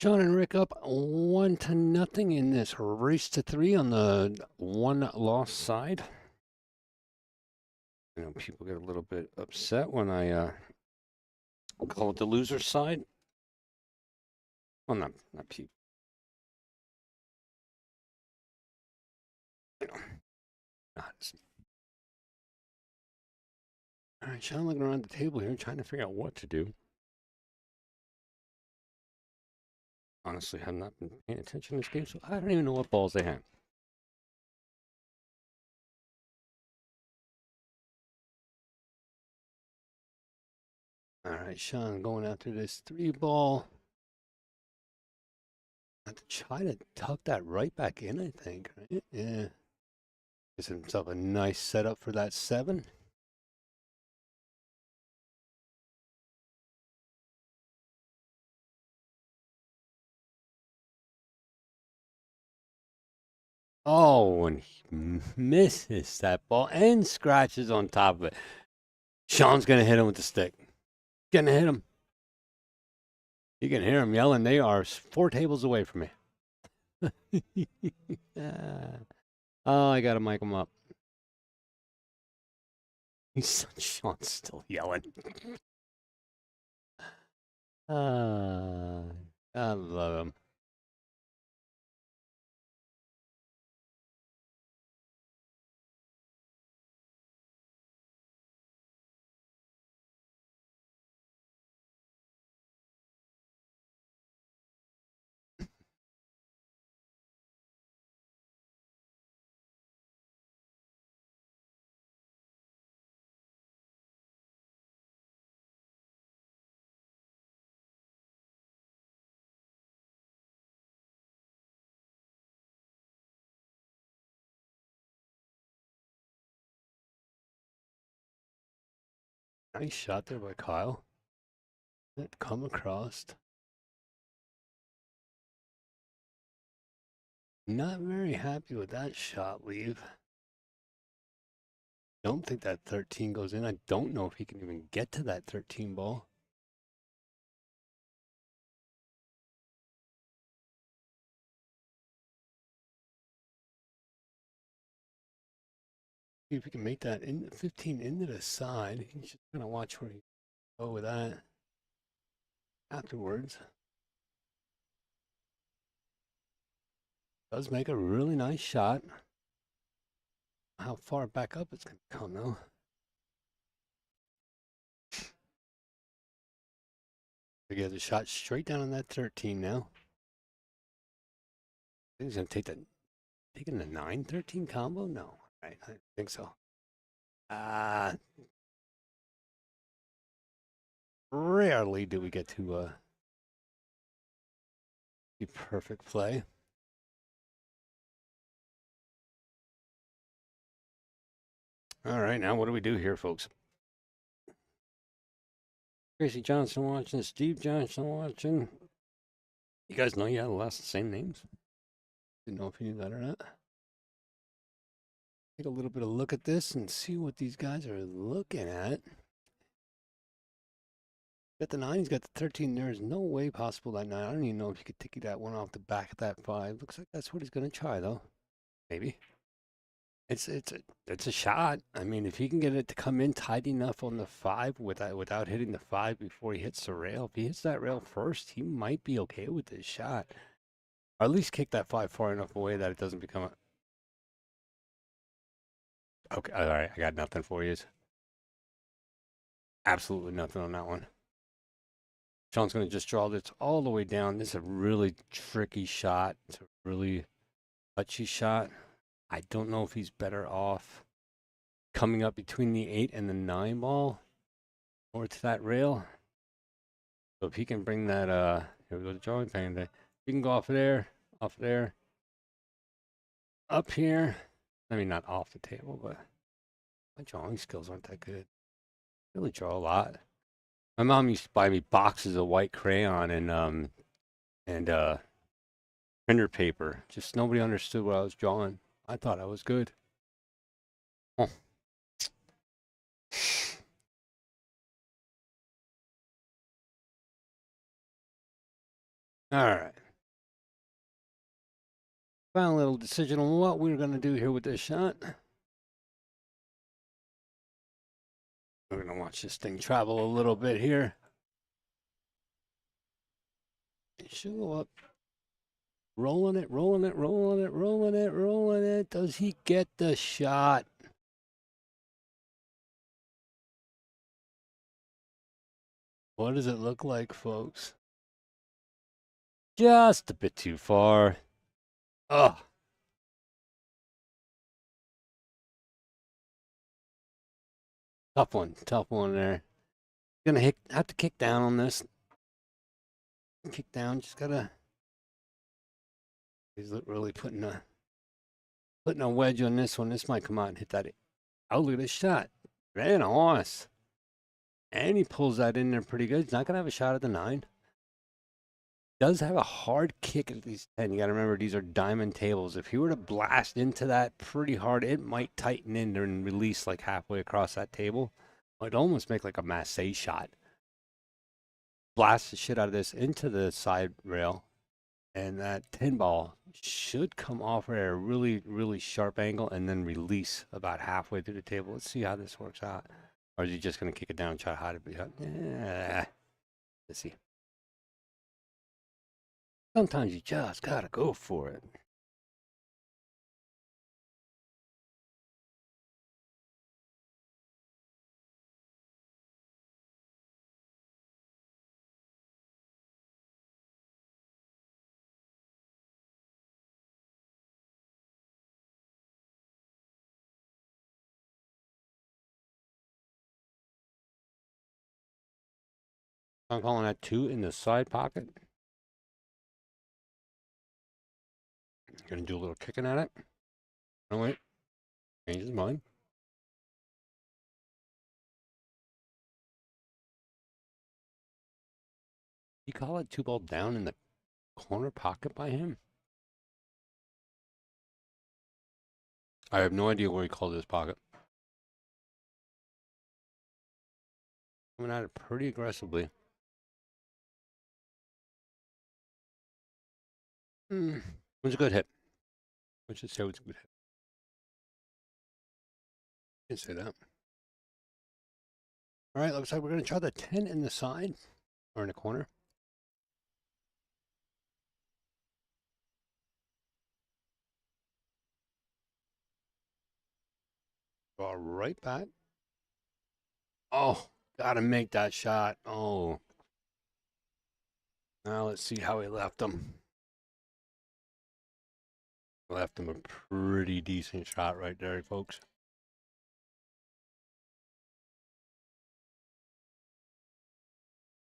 John and Rick up 1-0 in this race to 3 on the one loss side. You know, people get a little bit upset when I call it the loser side. Well, not people. You know, not. All right, Sean looking around the table here, trying to figure out what to do. Honestly, have not been paying attention to this game, so I don't even know what balls they have. All right, Sean going after this 3-ball. Have to try to tuck that right back in, I think. Right? Yeah. Gives himself a nice setup for that 7. Oh, and he misses that ball and scratches on top of it. Sean's going to hit him with the stick. Gonna hit him. You can hear him yelling. They are 4 tables away from me. Oh, I got to mic him up. Sean's still yelling. I love him. Nice shot there by Kyle. That come across. Not very happy with that shot leave. Don't think that 13 goes in. I don't know if he can even get to that 13 ball. See if he can make that in 15 into the side. He's just gonna watch where he go with that afterwards. Does make a really nice shot. How far back up it's gonna come though. He gets a shot straight down on that 13 now. I think he's gonna take that, taking the 9-13 combo? No, right? I think so. Rarely do we get to be perfect play. All right, now what do we do here, folks? Tracy Johnson watching, Steve Johnson watching. You guys know you have the last same names? Didn't know if you knew that or not. Take a little bit of look at this and see what these guys are looking at. Got the 9, he's got the 13. There's no way possible that 9. I don't even know if you could take that one off the back of that 5. Looks like that's what he's going to try, though. Maybe. It's a shot. I mean, if he can get it to come in tight enough on the 5 without hitting the 5 before he hits the rail, if he hits that rail first, he might be okay with this shot. Or at least kick that 5 far enough away that it doesn't become a... Okay, all right, I got nothing for you. Absolutely nothing on that one. Sean's going to just draw this all the way down. This is a really tricky shot. It's a really touchy shot. I don't know if he's better off coming up between the 8 and the 9 ball or to that rail. So if he can bring that, here we go, the drawing thing. He can go off of there, up here. I mean, not off the table, but my drawing skills aren't that good. I really draw a lot. My mom used to buy me boxes of white crayon and printer paper. Just nobody understood what I was drawing. I thought I was good. Oh. All right. Final little decision on what we're going to do here with this shot. We're going to watch this thing travel a little bit here. It should go up. Rolling it, rolling it, rolling it, rolling it, rolling it. Does he get the shot? What does it look like, folks? Just a bit too far. Ugh. Tough one there. Gonna have to kick down on this. Kick down, just gotta. He's really putting a wedge on this one. This might come out and hit that. Oh, look at this shot. Very nice. And he pulls that in there pretty good. He's not gonna have a shot at the 9. Does have a hard kick at these 10. You got to remember, these are diamond tables. If he were to blast into that pretty hard, it might tighten in there and release like halfway across that table. It'd almost make like a masse shot. Blast the shit out of this into the side rail, and that 10 ball should come off at a really, really sharp angle and then release about halfway through the table. Let's see how this works out. Or is he just going to kick it down and try to hide it behind? Yeah. Let's see. Sometimes you just got to go for it. I'm calling that 2 in the side pocket. Going to do a little kicking at it. Oh, wait. Change his mind. You call it 2 ball down in the corner pocket by him? I have no idea where he called his pocket. Coming at it pretty aggressively. It was a good hit. Let's just say it was a good hit. You can say that. All right, looks like we're going to try the 10 in the side or in the corner. Draw right back. Oh, got to make that shot. Oh. Now let's see how he left him. Left him a pretty decent shot right there, folks.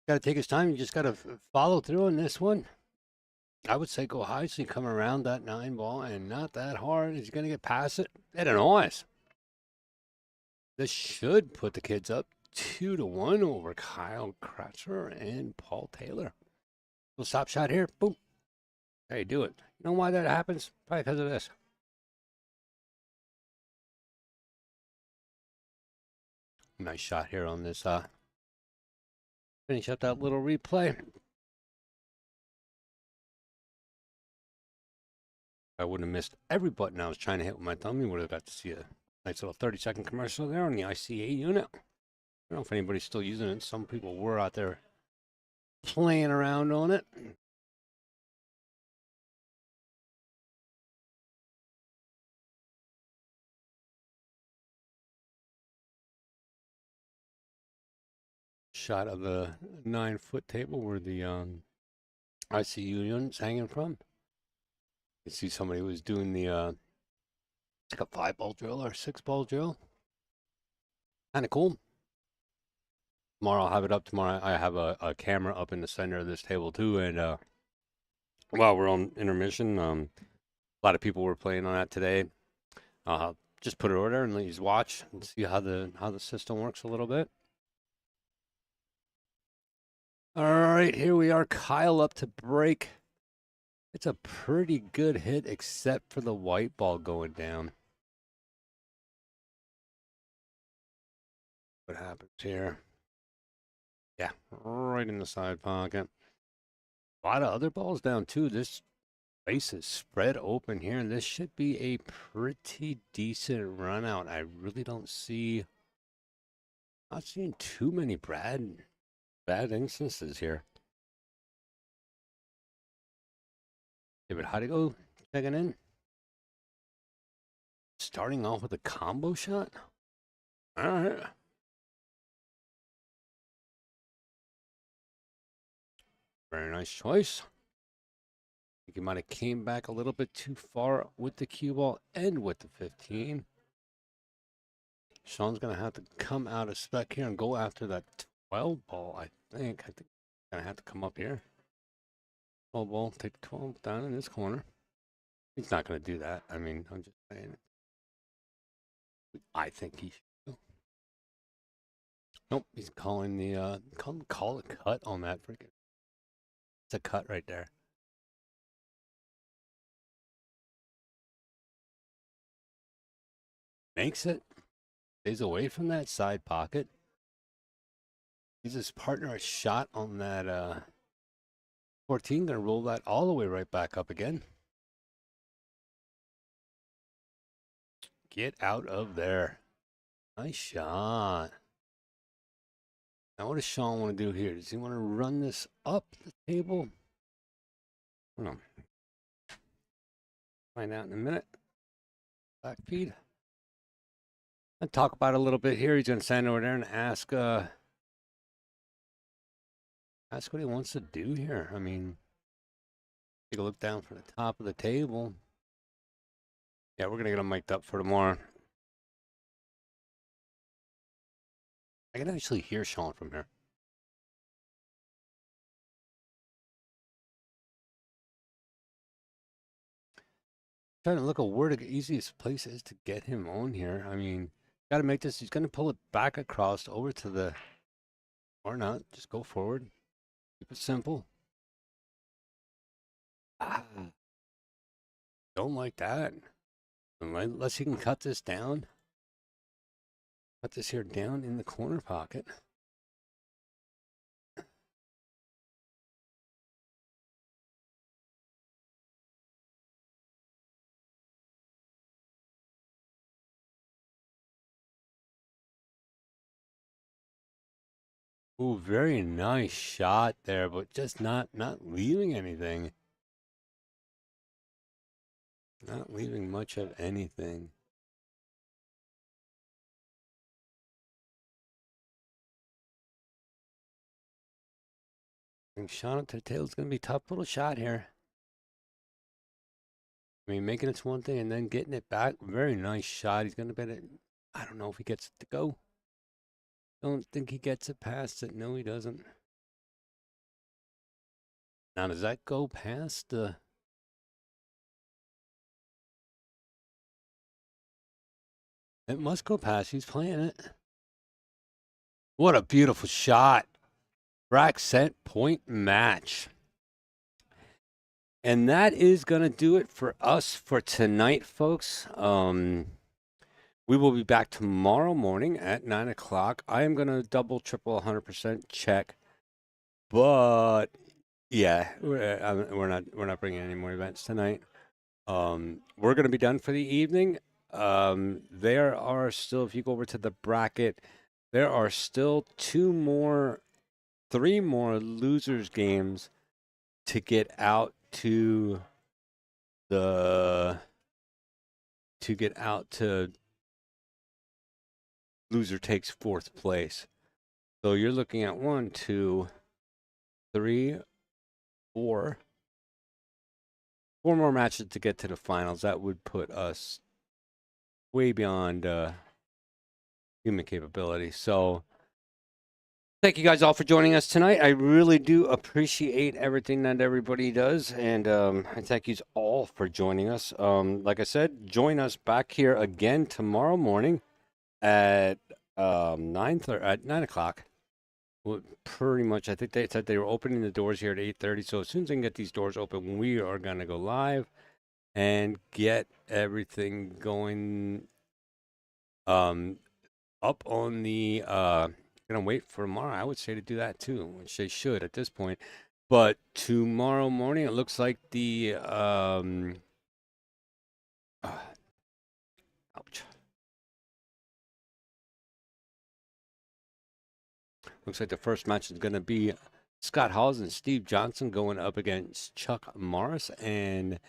Got to take his time. You just got to follow through on this one. I would say go high so you come around that 9 ball and not that hard. He's going to get past it. At an noise. This should put the kids up 2-1 over Kyle Kratzer and Paul Taylor. Little stop shot here. Boom. There you do it. You know why that happens? Probably because of this. Nice shot here on this. Finish up that little replay. I wouldn't have missed every button I was trying to hit with my thumb. You would have got to see a nice little 30-second commercial there on the ICA unit. I don't know if anybody's still using it. Some people were out there playing around on it. Shot of the 9-foot table where the ICU unit's hanging from. You see somebody was doing the it's like a 5-ball drill or 6-ball drill. Kind of cool. Tomorrow I'll have it up. Tomorrow I have a camera up in the center of this table too. And while we're on intermission, a lot of people were playing on that today. Just put it over there and let you watch and see how the system works a little bit. All right, here we are. Kyle up to break. It's a pretty good hit, except for the white ball going down. What happens here? Yeah, right in the side pocket. A lot of other balls down too. This base is spread open here, and this should be a pretty decent run out. I really don't see, not seeing too many bad instances here. David Hodigo checking in. Starting off with a combo shot. All right. Very nice choice. I think he might have came back a little bit too far with the cue ball and with the 15. Sean's going to have to come out of spec here and go after that 12 ball, I think. I think he's going to have to come up here. 12 ball, take 12 down in this corner. He's not going to do that. I mean, I'm just saying. I think he should. Nope, he's calling the call a cut on that freaking. It's a cut right there. Makes it. Stays away from that side pocket. Gives his partner a shot on that 14. Gonna roll that all the way right back up again. Get out of there. Nice shot. Now, what does Sean want to do here? Does he want to run this up the table? I don't know. Find out in a minute. Back feed. I'll talk about it a little bit here. He's going to stand over there and ask what he wants to do here. I mean, take a look down from the top of the table. Yeah, we're going to get him mic'd up for tomorrow. I can actually hear Sean from here. Trying to look at where the easiest place is to get him on here. I mean, got to make this. He's going to pull it back across over to the, or not. Just go forward. Keep it simple. Ah, don't like that. Unless he can cut this down. Cut this here down in the corner pocket. Ooh, very nice shot there, but just not leaving anything. Not leaving much of anything. I think shot up to the tail is going to be a tough little shot here. I mean, making it's one thing and then getting it back. Very nice shot. He's going to bet it. I don't know if he gets it to go. Don't think he gets it past it. No, he doesn't. Now, does that go past the... It must go past. He's playing it. What a beautiful shot. Rack set point match. And that is going to do it for us for tonight, folks. We will be back tomorrow morning at 9 o'clock. I am going to double, triple, 100% check. But yeah, we're not bringing any more events tonight. We're going to be done for the evening. There are still, if you go over to the bracket, there are still three more losers games to get out to loser takes fourth place. So you're looking at 1, 2, 3, 4 more matches to get to the finals. That would put us way beyond human capability. So thank you guys all for joining us tonight. I really do appreciate everything that everybody does. And I thank you all for joining us. Like I said, join us back here again tomorrow morning at 9 o'clock. Well, pretty much, I think they said they were opening the doors here at 8:30. So as soon as I can get these doors open, we are going to go live and get everything going up on the gonna wait for tomorrow. I would say to do that too, which they should at this point. But tomorrow morning, it looks like the ouch. Looks like the first match is gonna be Scott Halls and Steve Johnson going up against Chuck Morris and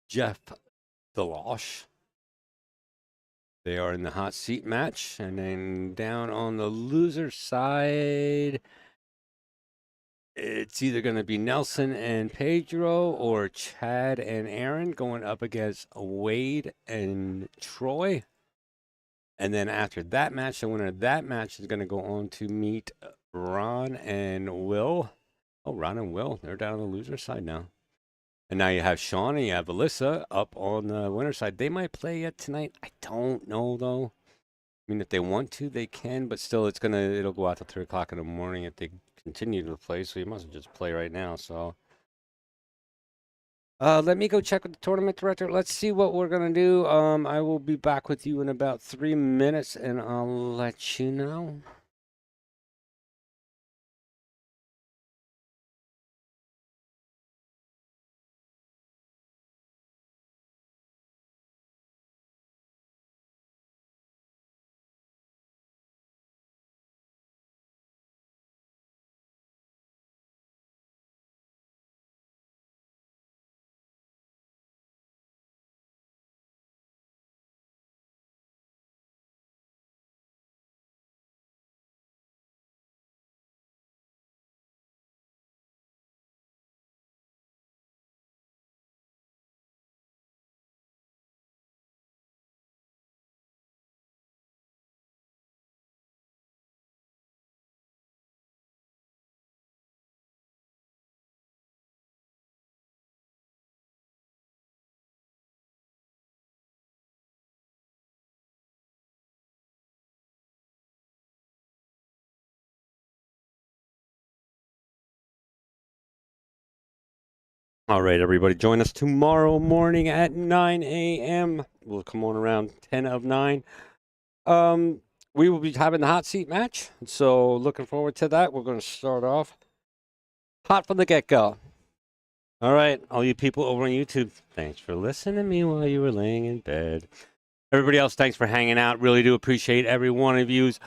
Jeff Deloche. They are in the hot seat match. And then down on the loser side, it's either going to be Nelson and Pedro or Chad and Aaron going up against Wade and Troy. And then after that match, the winner of that match is going to go on to meet Ron and Will. Oh, Ron and Will, they're down on the loser side now. And now you have Sean and you have Alyssa up on the winner side. They might play yet tonight. I don't know, though. I mean, if they want to, they can, but still, it'll go out to 3 o'clock in the morning if they continue to play, so you must just play right now, so. Let me go check with the tournament director. Let's see what we're gonna do. I will be back with you in about 3 minutes, and I'll let you know. All right, everybody, join us tomorrow morning at 9 a.m. We'll come on around 10 of 9. We will be having the hot seat match, so looking forward to that. We're going to start off hot from the get-go. All right, all you people over on YouTube, thanks for listening to me while you were laying in bed. Everybody else, thanks for hanging out. Really do appreciate every one of yous.